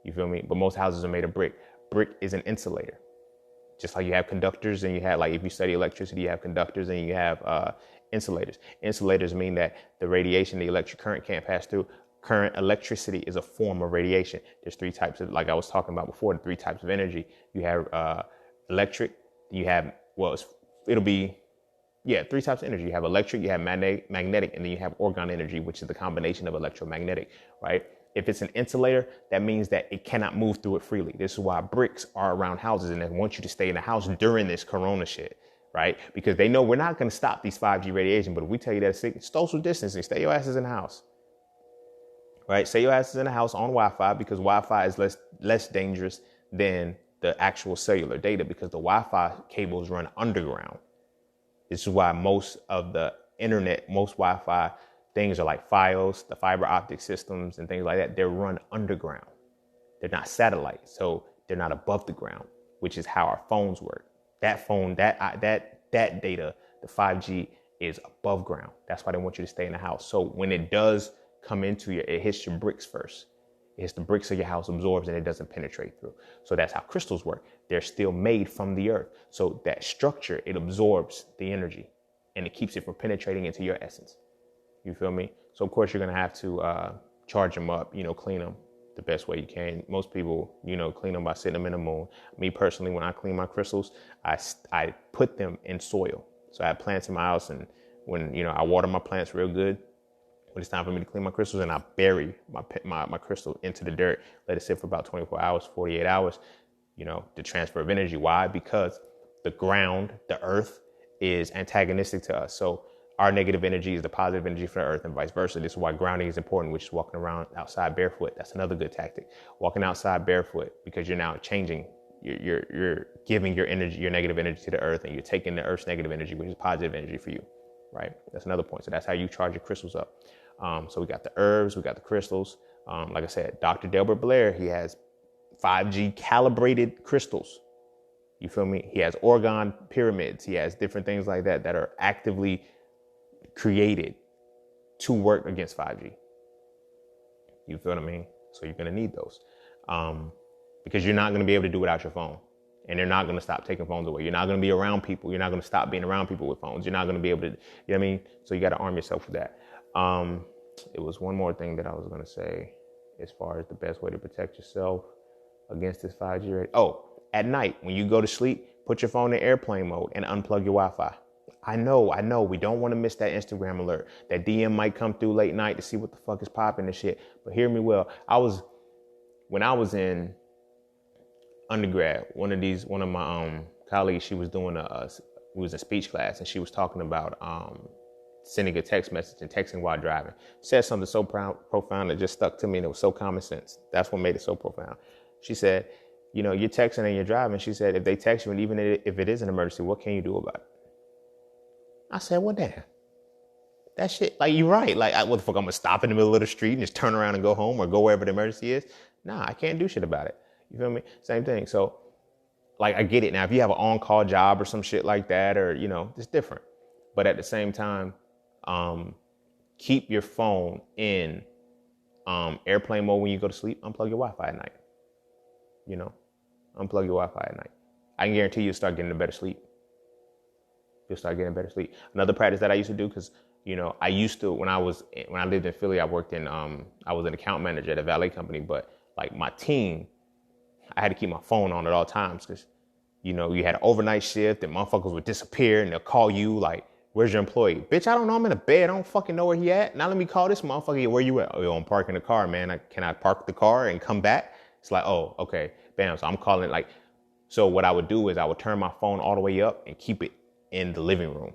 You feel me? But most houses are made of brick. Brick is an insulator. Just like you have conductors and you have, like, if you study electricity, you have conductors and you have insulators. Insulators mean that the radiation, the electric current can't pass through. Current electricity is a form of radiation. There's three types of, like I was talking about before, the three types of energy. You have electric, you have, three types of energy. You have electric, you have magnetic, and then you have orgone energy, which is the combination of electromagnetic, right? If it's an insulator, that means that it cannot move through it freely. This is why bricks are around houses, and they want you to stay in the house during this corona shit, right? Because they know we're not going to stop these 5G radiation, but if we tell you that it's social distancing, stay your asses in the house, right? Stay your asses in the house on Wi-Fi, because Wi-Fi is less dangerous than the actual cellular data, because the Wi-Fi cables run underground. This is why most of the internet, most Wi-Fi things are like Fios, the fiber optic systems and things like that. They're run underground. They're not satellite, so they're not above the ground. which is how our phones work. That phone, that data, the 5G is above ground. That's why they want you to stay in the house. So when it does come into you, it hits your bricks first. It hits the bricks of your house, absorbs, and it doesn't penetrate through. So that's how crystals work. They're still made from the earth. So that structure, it absorbs the energy and it keeps it from penetrating into your essence. You feel me? So of course you're going to have to charge them up, clean them the best way you can. Most people, clean them by sitting them in the moon. Me personally, when I clean my crystals, I put them in soil. So I have plants in my house, and when, I water my plants real good, when it's time for me to clean my crystals, and I bury my crystal into the dirt, let it sit for about 24 hours, 48 hours, the transfer of energy. Why? Because the ground, the earth, is antagonistic to us. So our negative energy is the positive energy for the earth and vice versa. This is why grounding is important, which is walking around outside barefoot. That's another good tactic. Walking outside barefoot, because you're now changing. You're giving your energy, your negative energy to the earth, and you're taking the earth's negative energy, which is positive energy for you, right? That's another point. So that's how you charge your crystals up. So we got the herbs, we got the crystals. Like I said, Dr. Delbert Blair, he has 5G calibrated crystals. You feel me? He has orgone pyramids. He has different things like that are actively created to work against 5G. You feel what I mean? So you're going to need those because you're not going to be able to do without your phone, and they're not going to stop taking phones away. You're not going to be around people. You're not going to stop being around people with phones. You're not going to be able to, you know what I mean? So you got to arm yourself with that. It was one more thing that I was going to say as far as the best way to protect yourself against this 5G rate. Oh, at night, when you go to sleep, put your phone in airplane mode and unplug your Wi-Fi. I know. We don't want to miss that Instagram alert. That DM might come through late night to see what the fuck is popping and shit. But hear me well. When I was in undergrad, one of my colleagues, she was doing we was in speech class, and she was talking about sending a text message and texting while driving. Said something so profound that just stuck to me, and it was so common sense. That's what made it so profound. She said, you're texting and you're driving. She said, if they text you, and even if it is an emergency, what can you do about it? I said, well, damn. That shit, like, you're right. Like, what the fuck, I'm going to stop in the middle of the street and just turn around and go home or go wherever the emergency is? Nah, I can't do shit about it. You feel me? Same thing. So, like, I get it. Now, if you have an on-call job or some shit like that, or, it's different. But at the same time, keep your phone in airplane mode when you go to sleep. Unplug your Wi-Fi at night. Unplug your Wi-Fi at night. I can guarantee you'll start getting a better sleep. You'll start getting better sleep. Another practice that I used to do, because, I used to, when I lived in Philly, I worked I was an account manager at a valet company, but like my team, I had to keep my phone on at all times because, you had an overnight shift and motherfuckers would disappear and they'll call you like, where's your employee? Bitch, I don't know. I'm in a bed. I don't fucking know where he at. Now let me call this motherfucker. Where you at? Oh, I'm parking the car, man. Can I park the car and come back? It's like, oh, okay. Bam. So I'm calling it so what I would do is I would turn my phone all the way up and keep it in the living room,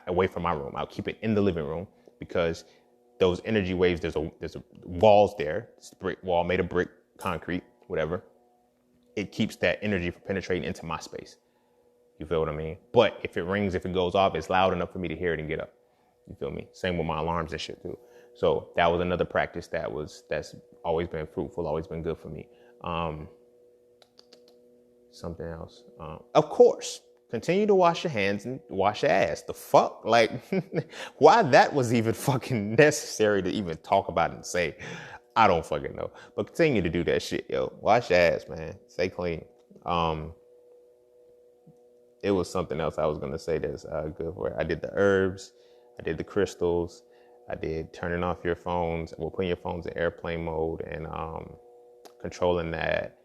away from my room. I'll keep it in the living room because those energy waves, there's a walls there. It's a brick wall made of brick, concrete, whatever. It keeps that energy from penetrating into my space. You feel what I mean? But if it rings, if it goes off, it's loud enough for me to hear it and get up. You feel me? Same with my alarms and shit too. So that was another practice that's always been fruitful, always been good for me. Something else. Of course, continue to wash your hands and wash your ass. The fuck? Like, why that was even fucking necessary to even talk about and say, I don't fucking know. But continue to do that shit, yo. Wash your ass, man. Stay clean. It was something else I was going to say that's good for it. I did the herbs. I did the crystals. I did turning off your phones. Well, putting your phones in airplane mode and controlling that.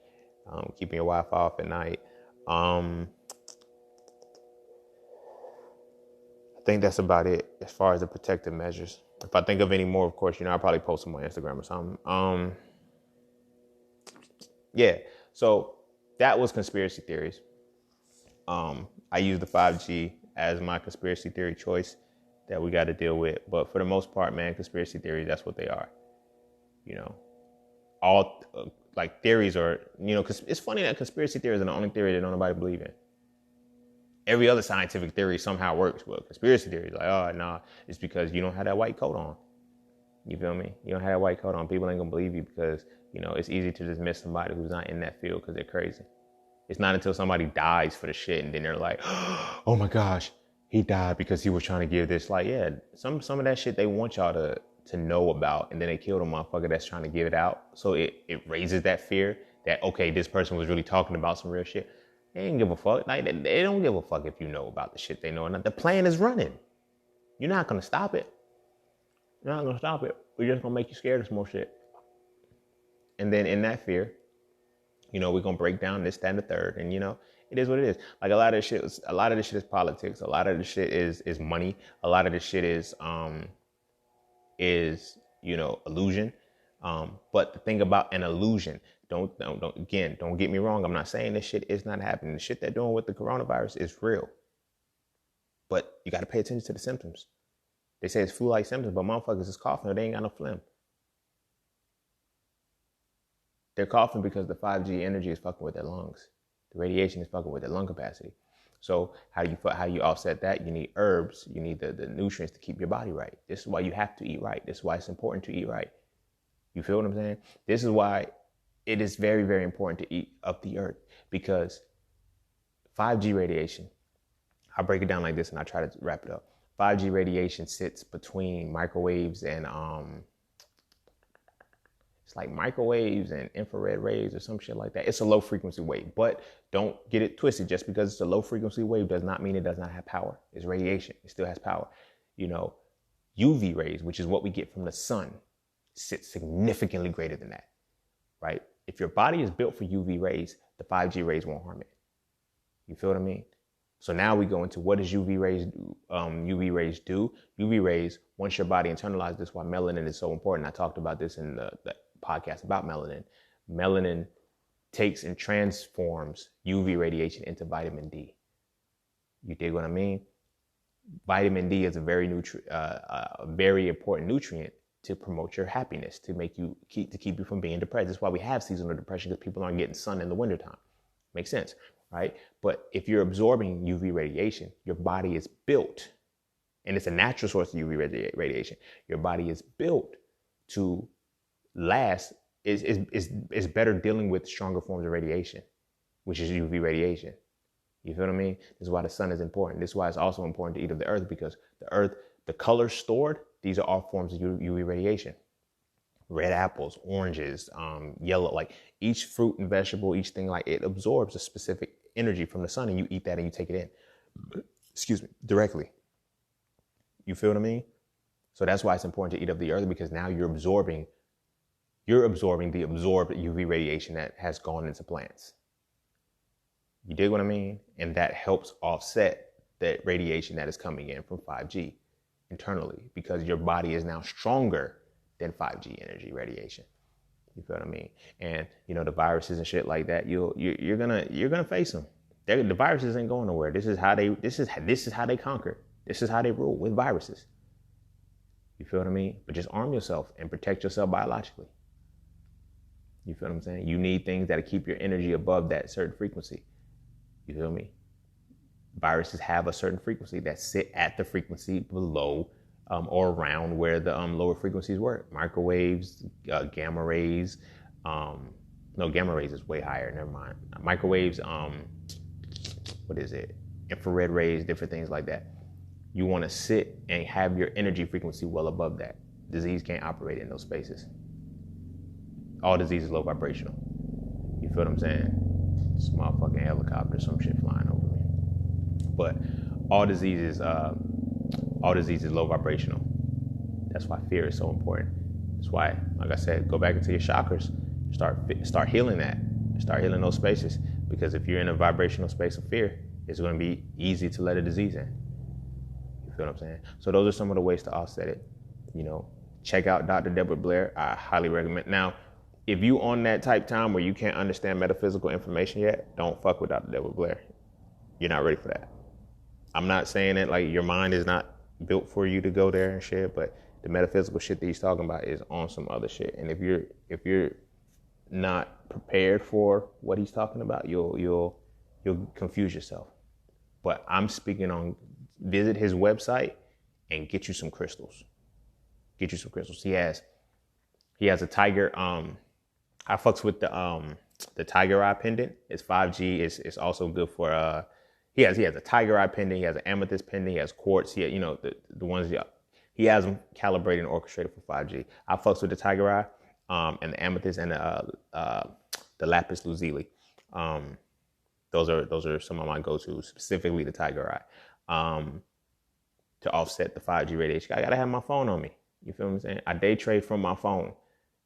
Keeping your Wi-Fi off at night. I think that's about it as far as the protective measures. If I think of any more, of course, I'll probably post them on Instagram or something. Yeah, so that was conspiracy theories. I use the 5G as my conspiracy theory choice that we got to deal with. But for the most part, man, conspiracy theories, that's what they are. All like theories are, because it's funny that conspiracy theories are the only theory that nobody believe in. Every other scientific theory somehow works, but conspiracy theories, like, oh, nah, it's because you don't have that white coat on. You feel me? You don't have that white coat on, people ain't gonna believe you because, it's easy to dismiss somebody who's not in that field because they're crazy. It's not until somebody dies for the shit and then they're like, oh my gosh, he died because he was trying to give this. Like, yeah, some of that shit they want y'all to know about, and then they kill the motherfucker that's trying to give it out. So it raises that fear that, okay, this person was really talking about some real shit. They ain't give a fuck. Like, they don't give a fuck if you know about the shit they know or not. The plan is running. You're not gonna stop it. You're not gonna stop it. We're just gonna make you scared of some more shit. And then in that fear, we're gonna break down this, that, and the third. And it is what it is. Like a lot of this shit is politics. A lot of this shit is money. A lot of this shit is illusion. But the thing about an illusion, don't get me wrong. I'm not saying this shit is not happening. The shit they're doing with the coronavirus is real. But you got to pay attention to the symptoms. They say it's flu-like symptoms, but motherfuckers is coughing or they ain't got no phlegm. They're coughing because the 5G energy is fucking with their lungs. The radiation is fucking with their lung capacity. So how you offset that? You need herbs. You need the nutrients to keep your body right. This is why you have to eat right. This is why it's important to eat right. You feel what I'm saying? This is why it is very, very important to eat of the earth, because 5G radiation, I'll break it down like this and I'll try to wrap it up. 5G radiation sits between microwaves and it's like microwaves and infrared rays or some shit like that. It's a low frequency wave, but don't get it twisted. Just because it's a low frequency wave does not mean it does not have power. It's radiation. It still has power. UV rays, which is what we get from the sun, sits significantly greater than that, right? If your body is built for UV rays, the 5G rays won't harm it. You feel what I mean? So now we go into what does UV rays do? UV rays, once your body internalizes this, why melanin is so important. I talked about this in the podcast about melanin. Melanin takes and transforms UV radiation into vitamin D. You dig what I mean? Vitamin D is a very important nutrient to promote your happiness, to keep you from being depressed. That's why we have seasonal depression, because people aren't getting sun in the wintertime. Makes sense, right? But if you're absorbing UV radiation, your body is built, and it's a natural source of UV radiation. Your body is built to last, is better dealing with stronger forms of radiation, which is UV radiation. You feel what I mean? This is why the sun is important. This is why it's also important to eat of the earth, because the earth, the colors stored, these are all forms of UV radiation. Red apples, oranges, yellow, like each fruit and vegetable, each thing, like it absorbs a specific energy from the sun, and you eat that and you take it in, directly. You feel what I mean? So that's why it's important to eat of the earth, because now you're absorbing the absorbed UV radiation that has gone into plants. You dig what I mean? And that helps offset the radiation that is coming in from 5G internally, because your body is now stronger than 5G energy radiation. You feel what I mean? And the viruses and shit like that, you're gonna face them. The viruses ain't going nowhere. This is how they conquer. This is how they rule, with viruses. You feel what I mean? But just arm yourself and protect yourself biologically. You feel what I'm saying? You need things that'll keep your energy above that certain frequency. You feel me? Viruses have a certain frequency that sit at the frequency below or around where the lower frequencies were. Microwaves, gamma rays. No, gamma rays is way higher. Never mind. Microwaves, what is it? Infrared rays, different things like that. You want to sit and have your energy frequency well above that. Disease can't operate in those spaces. All disease is low vibrational. You feel what I'm saying? It's a motherfucking helicopter, some shit flying over me. But all disease is low vibrational. That's why fear is so important. That's why, like I said, go back into your chakras, start healing that, start healing those spaces. Because if you're in a vibrational space of fear, it's going to be easy to let a disease in. You feel what I'm saying? So those are some of the ways to offset it. Check out Dr. Deborah Blair. I highly recommend. Now, if you on that type time where you can't understand metaphysical information yet, don't fuck with Dr. Deborah Blair. You're not ready for that. I'm not saying that like your mind is not built for you to go there and shit, but the metaphysical shit that he's talking about is on some other shit. And if you're not prepared for what he's talking about, you'll confuse yourself. But I'm speaking on, visit his website and get you some crystals. Get you some crystals. He has a tiger. I fucks with the tiger eye pendant. It's 5G. It's also good for he has a tiger eye pendant. He has an amethyst pendant. He has quartz. The ones he has them calibrated and orchestrated for 5G. I fucks with the tiger eye, and the amethyst and the lapis lazuli. Those are some of my go-tos, specifically the tiger eye, to offset the 5G radiation. I gotta have my phone on me. You feel what I'm saying? I day trade from my phone.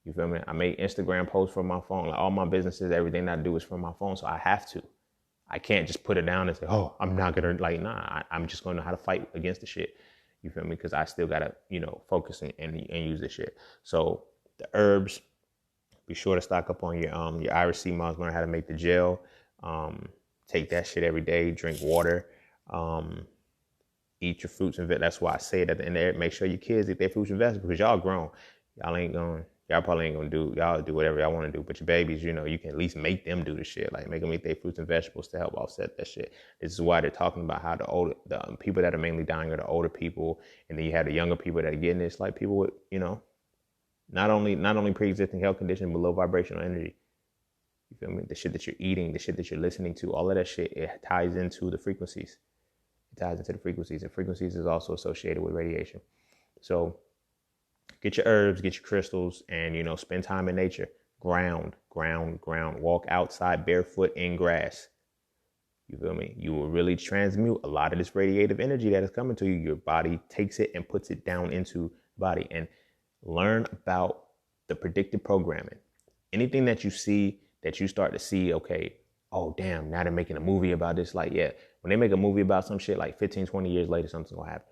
You feel me? I make Instagram posts from my phone. Like all my businesses, everything I do is from my phone. So I have to. I can't just put it down and say, oh, I'm not gonna I'm just gonna know how to fight against the shit. You feel me? Because I still gotta, focus and use this shit. So the herbs, be sure to stock up on your Irish sea moss, learn how to make the gel. Take that shit every day, drink water, eat your fruits and vegetables. That's why I say it at the end there. Make sure your kids eat their fruits and vegetables because y'all grown. Y'all probably ain't gonna y'all do whatever y'all want to do. But your babies, you can at least make them do the shit. Like make them eat their fruits and vegetables to help offset that shit. This is why they're talking about how the people that are mainly dying are the older people. And then you have the younger people that are getting this, like people with, not only pre-existing health conditions, but low vibrational energy. You feel me? The shit that you're eating, the shit that you're listening to, all of that shit, it ties into the frequencies. It ties into the frequencies. And frequencies is also associated with radiation. So get your herbs, get your crystals, and, spend time in nature. Ground. Walk outside barefoot in grass. You feel me? You will really transmute a lot of this radiative energy that is coming to you. Your body takes it and puts it down into the body. And learn about the predictive programming. Anything that you see, that you start to see, okay, oh, damn, now they're making a movie about this. Like, yeah, when they make a movie about some shit, like 15, 20 years later, something's going to happen.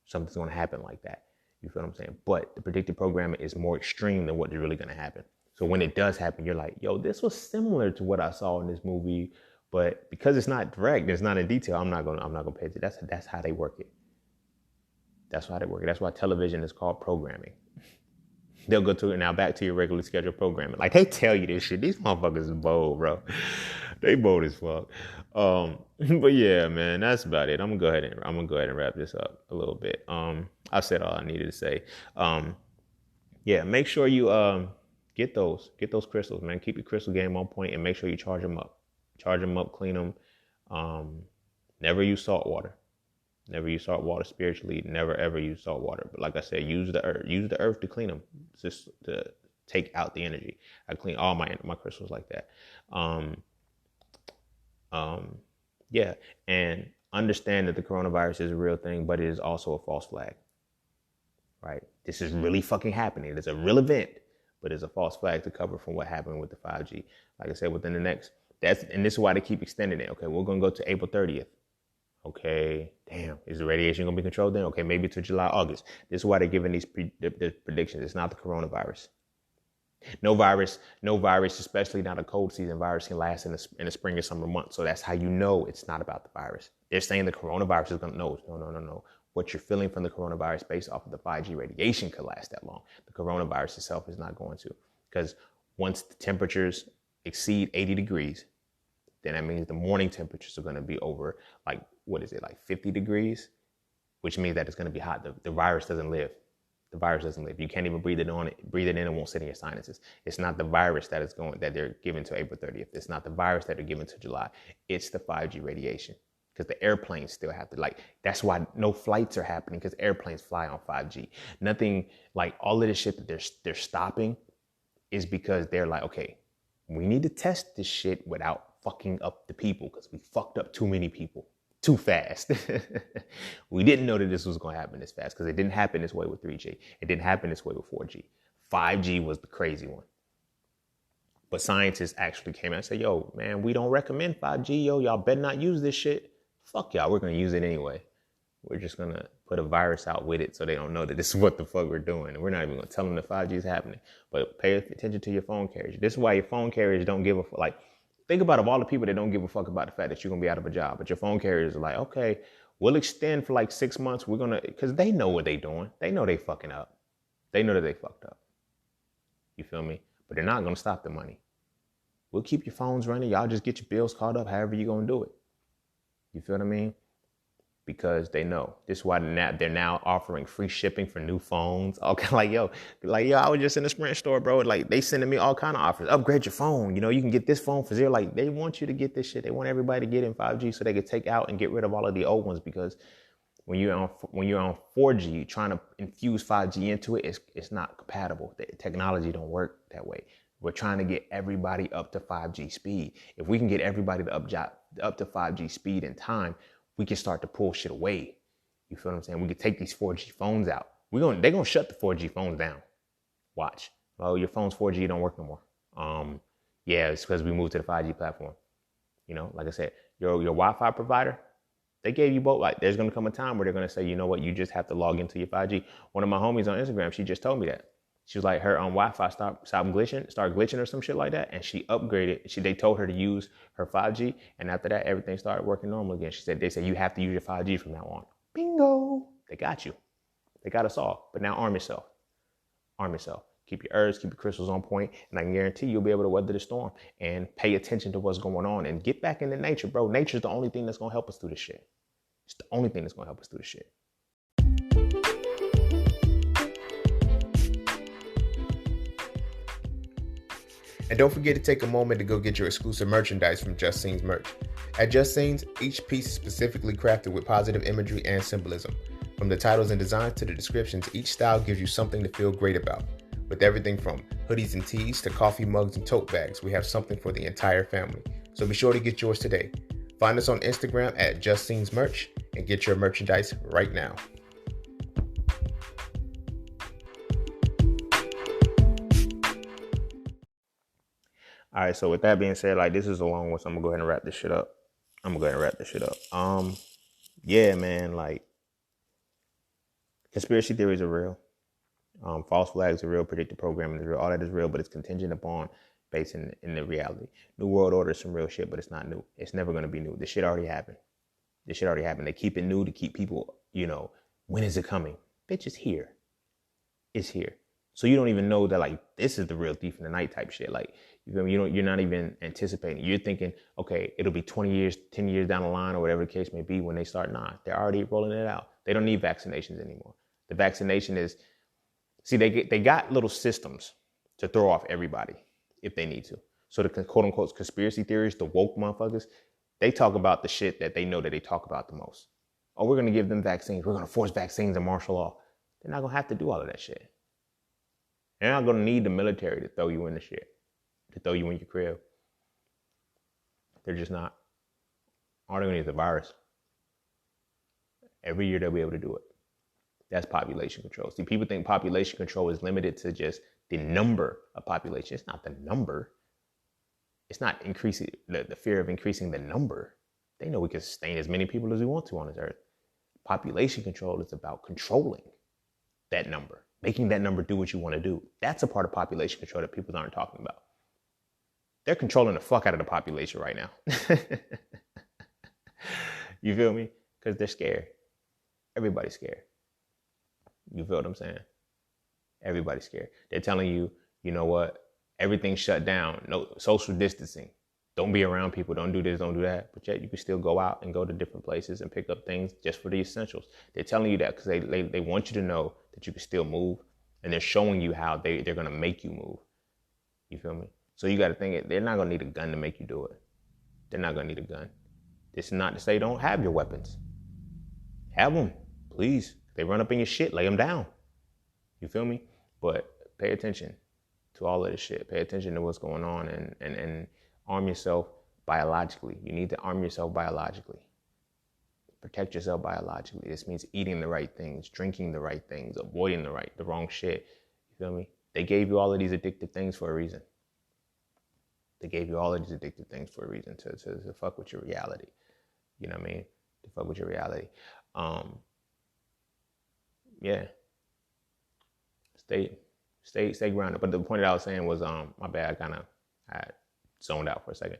Something's going to happen like that. You feel what I'm saying? But the predictive programming is more extreme than what is really going to happen. So when it does happen, you're like, yo, this was similar to what I saw in this movie. But because it's not direct, it's not in detail, I'm not gonna pay attention. That's how they work it. That's how they work it. That's why television is called programming. They'll go to it now, back to your regularly scheduled programming. Like they tell you this shit. These motherfuckers is bold, bro. They bold as fuck. But yeah, man, that's about it. I'm gonna go ahead and wrap this up a little bit. I said all I needed to say. Yeah, make sure you get those crystals, man. Keep your crystal game on point and make sure you charge them up. Charge them up, clean them. Never use salt water. Never use salt water spiritually. Never ever use salt water. But like I said, use the earth. Use the earth to clean them, just to take out the energy. I clean all my crystals like that. Yeah, and understand that the coronavirus is a real thing, but it is also a false flag. Right? This is really fucking happening. It's a real event, but it's a false flag to cover from what happened with the 5G. Like I said, within the next. And this is why they keep extending it. Okay, we're gonna go to April 30th. Okay, damn, is the radiation gonna be controlled then? Okay, maybe to July, August. This is why they're giving these predictions. It's not the coronavirus. No virus, especially not a cold season virus, can last in the spring or summer months. So that's how you know it's not about the virus. They're saying the coronavirus is gonna no. What you're feeling from the coronavirus based off of the 5G radiation could last that long. The coronavirus itself is not going to, because once the temperatures exceed 80 degrees, then that means the morning temperatures are going to be over, like 50 degrees, which means that it's going to be hot. The virus doesn't live. The virus doesn't live. You can't even breathe it in, it won't sit in your sinuses. It's not the virus that they're giving to April 30th. It's not the virus that they're giving to July. It's the 5G radiation, because the airplanes still have to, that's why no flights are happening, because airplanes fly on 5G. Nothing, like all of this shit that they're stopping is because they're like, okay, we need to test this shit without fucking up the people, because we fucked up too many people too fast. We didn't know that this was going to happen this fast, because it didn't happen this way with 3G. It didn't happen this way with 4G. 5G was the crazy one. But scientists actually came out and said, yo, man, we don't recommend 5G. Yo, y'all better not use this shit. Fuck y'all, we're going to use it anyway. We're just going to put a virus out with it so they don't know that this is what the fuck we're doing. And we're not even going to tell them that 5G is happening. But pay attention to your phone carriers. This is why your phone carriers don't give a fuck. Think about all the people that don't give a fuck about the fact that you're going to be out of a job. But your phone carriers are like, okay, we'll extend for 6 months. We're going to, because they know what they're doing. They know they fucking up. They know that they fucked up. You feel me? But they're not going to stop the money. We'll keep your phones running. Y'all just get your bills caught up however you're going to do it. You feel what I mean? because they know this is why they're now offering free shipping for new phones. Okay, like yo, I was just in the Sprint store, bro. Like they sending me all kind of offers. Upgrade your phone. You know, you can get this phone for zero. Like they want you to get this shit. They want everybody to get in 5G so they can take out and get rid of all of the old ones, because when you're on 4G, trying to infuse 5G into it, it's not compatible. The technology don't work that way. We're trying to get everybody up to 5G speed. If we can get everybody to up to 5G speed in time, we can start to pull shit away. You feel what I'm saying? We can take these 4G phones out. They're gonna shut the 4G phones down. Watch. Oh, your phone's 4G don't work no more. Yeah, it's because we moved to the 5G platform. You know, like I said, your Wi-Fi provider, they gave you both. Like, there's gonna come a time where they're gonna say, you know what, you just have to log into your 5G. One of my homies on Instagram, she just told me that. She was like, her Wi-Fi started glitching or some shit like that, and she upgraded. They told her to use her 5G, and after that, everything started working normal again. They said you have to use your 5G from now on. Bingo! They got you. They got us all. But now arm yourself. Arm yourself. Keep your herbs, keep your crystals on point, and I can guarantee you'll be able to weather the storm and pay attention to what's going on and get back into nature, bro. Nature's the only thing that's gonna help us through this shit. It's the only thing that's gonna help us through this shit. And don't forget to take a moment to go get your exclusive merchandise from Just Scenes merch. At Just Scenes, each piece is specifically crafted with positive imagery and symbolism. From the titles and designs to the descriptions, each style gives you something to feel great about. With everything from hoodies and tees to coffee mugs and tote bags, we have something for the entire family. So be sure to get yours today. Find us on Instagram at Just Scenes merch and get your merchandise right now. All right, so with that being said, like, this is a long one, so I'm gonna go ahead and wrap this shit up. Yeah, man, like, conspiracy theories are real. False flags are real. Predictive programming is real. All that is real, but it's contingent upon based in the reality. New World Order is some real shit, but it's not new. It's never gonna be new. This shit already happened. They keep it new to keep people, you know, when is it coming? Bitch, it's here. It's here. So you don't even know that, like, this is the real thief in the night type shit. Like, you feel me? You're not even anticipating. You're thinking, okay, it'll be 20 years, 10 years down the line, or whatever the case may be when they start. Nah, they're already rolling it out. They don't need vaccinations anymore. The vaccination is, see, they got little systems to throw off everybody if they need to. So the quote unquote conspiracy theories, the woke motherfuckers, they talk about the shit that they know that they talk about the most. Oh, we're going to give them vaccines. We're going to force vaccines and martial law. They're not going to have to do all of that shit. They're not going to need the military to throw you in the shit, to throw you in your crib. They're just not. All they're going to need is a virus. Every year they'll be able to do it. That's population control. See, people think population control is limited to just the number of population. It's not the number. It's not increasing the fear of increasing the number. They know we can sustain as many people as we want to on this earth. Population control is about controlling that number, making that number do what you want to do. That's a part of population control that people aren't talking about. They're controlling the fuck out of the population right now. You feel me? Because they're scared. Everybody's scared. You feel what I'm saying? Everybody's scared. They're telling you, you know what? Everything's shut down. No social distancing. Don't be around people. Don't do this, don't do that. But yet you can still go out and go to different places and pick up things just for the essentials. They're telling you that because they want you to know that you can still move. And they're showing you how they're going to make you move. You feel me? So you got to think, they're not going to need a gun to make you do it. They're not going to need a gun. This is not to say don't have your weapons. Have them, please. If they run up in your shit, lay them down. You feel me? But pay attention to all of this shit. Pay attention to what's going on and arm yourself biologically. You need to arm yourself biologically. Protect yourself biologically. This means eating the right things, drinking the right things, avoiding the wrong shit. You feel me? They gave you all of these addictive things for a reason. They gave you all of these addictive things for a reason to fuck with your reality. You know what I mean? To fuck with your reality. Yeah. Stay grounded. But the point that I was saying was, my bad, I zoned out for a second.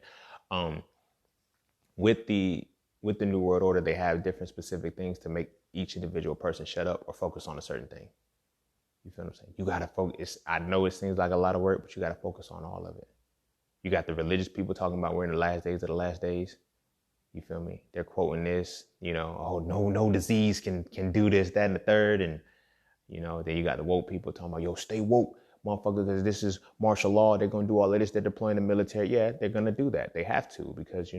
With the New World Order, they have different specific things to make each individual person shut up or focus on a certain thing. You feel what I'm saying? You gotta focus. I know it seems like a lot of work, but you gotta focus on all of it. You got the religious people talking about we're in the last days of the last days. You feel me? They're quoting this, oh, no disease can do this, that, and the third. And, then you got the woke people talking about, yo, stay woke, motherfucker, because this is martial law. They're going to do all of this. They're deploying the military. Yeah, they're going to do that. They have to, because,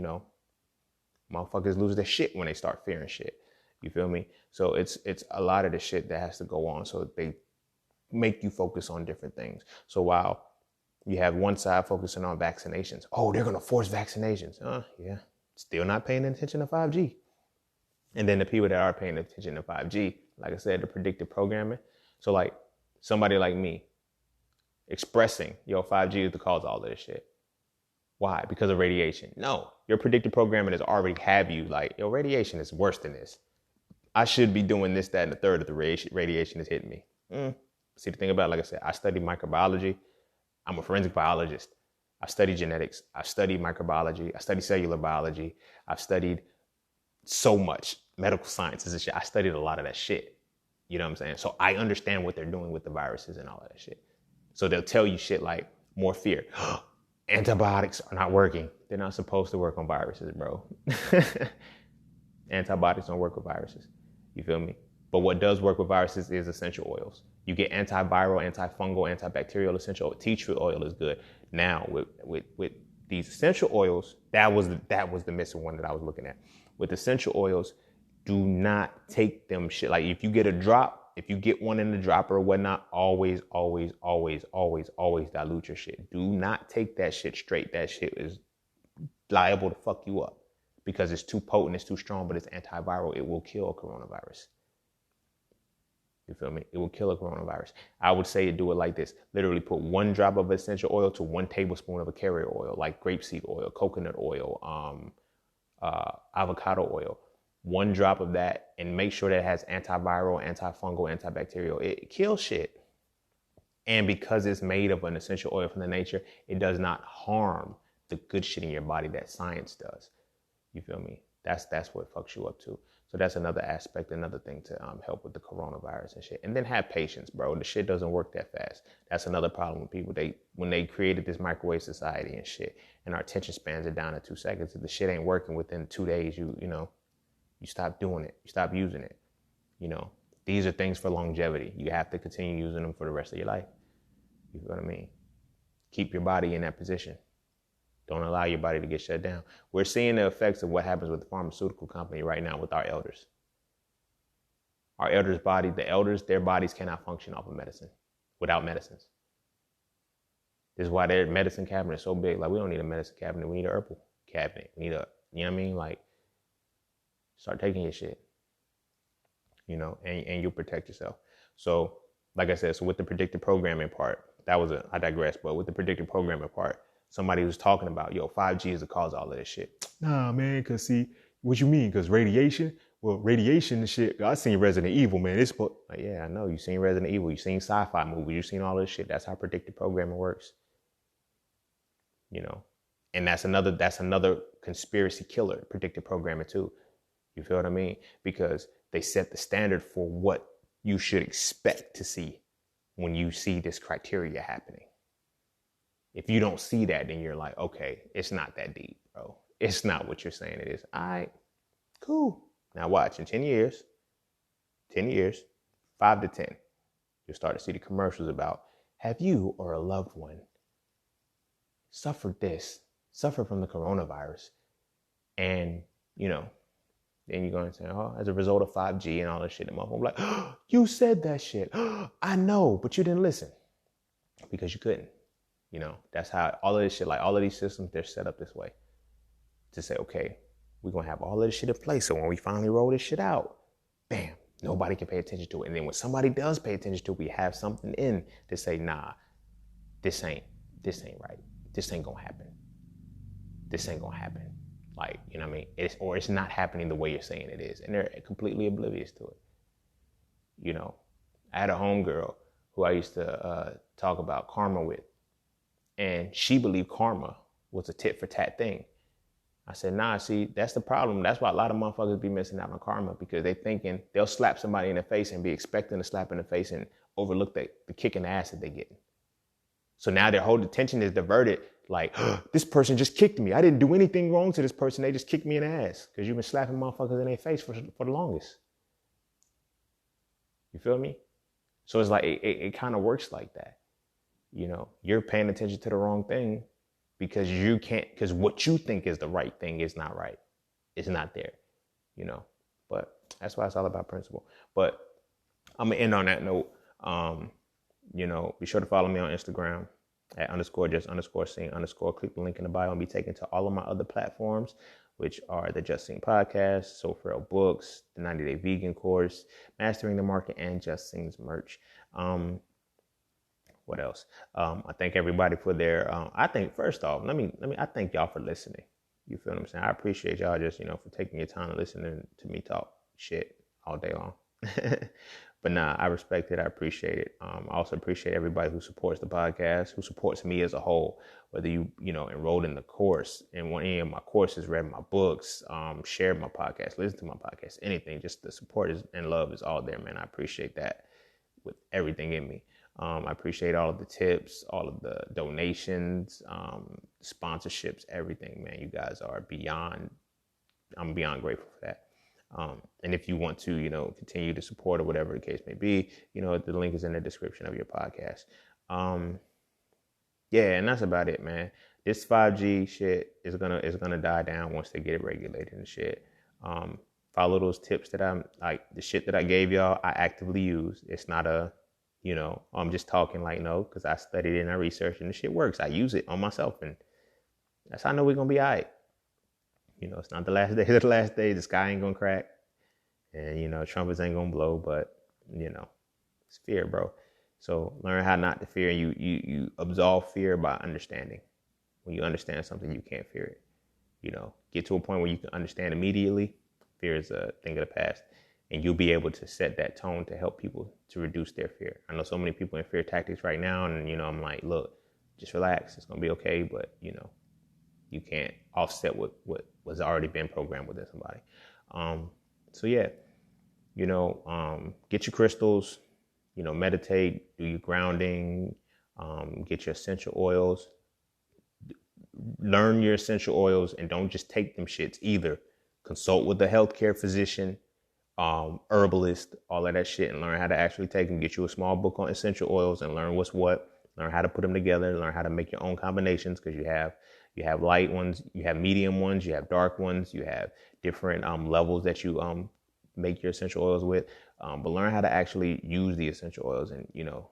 motherfuckers lose their shit when they start fearing shit. You feel me? So it's a lot of the shit that has to go on. So they make you focus on different things. So while you have one side focusing on vaccinations, oh, they're going to force vaccinations. Yeah, still not paying attention to 5G. And then the people that are paying attention to 5G, like I said, the predictive programming. So like somebody like me expressing, 5G is the cause of all of this shit. Why? Because of radiation. No, your predictive programming has already have you like, radiation is worse than this. I should be doing this, that, and the third of the radiation is hitting me. See, the thing about it, like I said, I study microbiology. I'm a forensic biologist. I study genetics. I study microbiology. I study cellular biology. I've studied so much medical sciences and shit. I studied a lot of that shit. You know what I'm saying? So I understand what they're doing with the viruses and all of that shit. So they'll tell you shit like more fear. Antibiotics are not working. They're not supposed to work on viruses, bro. Antibiotics don't work with viruses. You feel me? But what does work with viruses is essential oils. You get antiviral, antifungal, antibacterial essential. Tea tree oil is good. Now with these essential oils, that was the missing one that I was looking at. With essential oils, do not take them shit. Like if you get a drop, if you get one in the dropper or whatnot, always dilute your shit. Do not take that shit straight. That shit is liable to fuck you up because it's too potent, it's too strong, but it's antiviral. It will kill a coronavirus. You feel me? It will kill a coronavirus. I would say do it like this. Literally put 1 drop of essential oil to 1 tablespoon of a carrier oil, like grapeseed oil, coconut oil, avocado oil. 1 drop of that, and make sure that it has antiviral, antifungal, antibacterial. It kills shit. And because it's made of an essential oil from the nature, it does not harm the good shit in your body that science does. You feel me? That's what fucks you up too. So that's another aspect, another thing to help with the coronavirus and shit. And then have patience, bro. The shit doesn't work that fast. That's another problem with people. When they created this microwave society and shit, and our attention spans are down to 2 seconds. If the shit ain't working within 2 days, you stop doing it. You stop using it. These are things for longevity. You have to continue using them for the rest of your life. You know what I mean? Keep your body in that position. Don't allow your body to get shut down. We're seeing the effects of what happens with the pharmaceutical company right now with our elders. Our elders' their bodies cannot function off of medicine, without medicines. This is why their medicine cabinet is so big. Like, we don't need a medicine cabinet. We need an herbal cabinet. We need you know what I mean? Like, start taking your shit, and you'll protect yourself. So, like I said, so with the predictive programming part, I digress, but with the predictive programming part, somebody was talking about, 5G is the cause of all of this shit. Nah, man, because see, what you mean? Because radiation? Well, radiation and shit, I seen Resident Evil, man. It's like, yeah, I know. You seen Resident Evil. You seen sci-fi movies. You seen all this shit. That's how predictive programming works. And that's another conspiracy killer, predictive programming too. You feel what I mean? Because they set the standard for what you should expect to see when you see this criteria happening. If you don't see that, then you're like, okay, it's not that deep, bro. It's not what you're saying it is. All right, cool. Now watch, in 10 years, 5 to 10, you'll start to see the commercials about, have you or a loved one suffered from the coronavirus? And, then you're going to say, oh, as a result of 5G and all this shit. And I'm like, oh, you said that shit. Oh, I know, but you didn't listen because you couldn't. That's how all of this shit, like all of these systems, they're set up this way to say, okay, we're going to have all of this shit in place. So when we finally roll this shit out, bam, nobody can pay attention to it. And then when somebody does pay attention to it, we have something in to say, nah, this ain't right. This ain't going to happen. This ain't going to happen. Like, you know what I mean? It's not happening the way you're saying it is. And they're completely oblivious to it. I had a homegirl who I used to talk about karma with. And she believed karma was a tit for tat thing. I said, nah, see, that's the problem. That's why a lot of motherfuckers be missing out on karma, because they thinking they'll slap somebody in the face and be expecting to slap in the face and overlook the kick in the ass that they getting. So now their whole attention is diverted Like, this person just kicked me. I didn't do anything wrong to this person. They just kicked me in the ass because you've been slapping motherfuckers in their face for the longest. You feel me? So it's like, it kind of works like that. You know, you're paying attention to the wrong thing because because what you think is the right thing is not right. It's not there, you know. But that's why it's all about principle. But I'm going to end on that note. You know, be sure to follow me on Instagram at _just_sing_. Click the link in the bio and be taken to all of my other platforms, which are the Just Sing podcast, So For Real books, the 90-day vegan course, Mastering the Market, and Just Sing's merch. What else? I thank everybody for their, I think first off, I thank y'all for listening. You feel what I'm saying? I appreciate y'all just, you know, for taking your time to listen to me talk shit all day long. But nah, I respect it. I appreciate it. I also appreciate everybody who supports the podcast, who supports me as a whole, whether you know, enrolled in the course, in any of my courses, read my books, shared my podcast, listened to my podcast, anything. Just the support and love is all there, man. I appreciate that with everything in me. I appreciate all of the tips, all of the donations, sponsorships, everything, man. You guys are I'm beyond grateful for that. And if you want to, you know, continue to support or whatever the case may be, you know, the link is in the description of your podcast. Yeah, and that's about it, man. This 5G shit is gonna die down once they get it regulated and shit. Follow those tips that the shit that I gave y'all, I actively use. It's not you know, I'm just talking like, no, because I studied it and I researched and the shit works. I use it on myself, and that's how I know we're gonna be all right. You know, it's not the last day of the last day. The sky ain't gonna crack, and you know, trumpets ain't gonna blow. But you know, it's fear, bro. So learn how not to fear. You absolve fear by understanding. When you understand something, you can't fear it. You know, get to a point where you can understand immediately. Fear is a thing of the past, and you'll be able to set that tone to help people to reduce their fear. I know so many people in fear tactics right now, and you know, I'm like, look, just relax. It's gonna be okay. But you know, you can't offset what was already been programmed within somebody. So yeah, you know, get your crystals, you know, meditate, do your grounding, get your essential oils, learn your essential oils, and don't just take them shits either. Consult with a healthcare physician, herbalist, all of that shit, and learn how to actually take them. Get you a small book on essential oils and learn what's what, learn how to put them together, learn how to make your own combinations, because you have light ones, you have medium ones, you have dark ones, you have different levels that you make your essential oils with. But learn how to actually use the essential oils, and you know,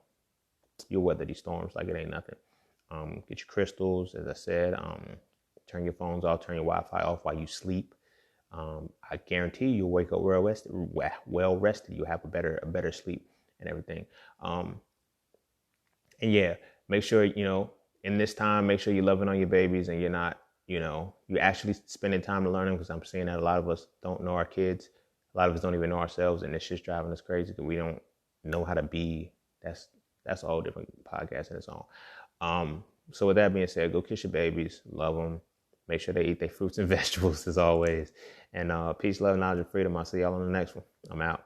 you'll weather these storms like it ain't nothing. Get your crystals, as I said. Turn your phones off, turn your Wi-Fi off while you sleep. I guarantee you'll wake up well rested. You'll have a better sleep and everything. And yeah, make sure, you know, in this time, make sure you're loving on your babies and you're not, you know, you're actually spending time to learn them, because I'm seeing that a lot of us don't know our kids. A lot of us don't even know ourselves, and it's just driving us crazy because we don't know how to be. That's a whole different podcast in its own. So with that being said, go kiss your babies, love them, make sure they eat their fruits and vegetables as always. And peace, love, knowledge, and freedom. I'll see y'all on the next one. I'm out.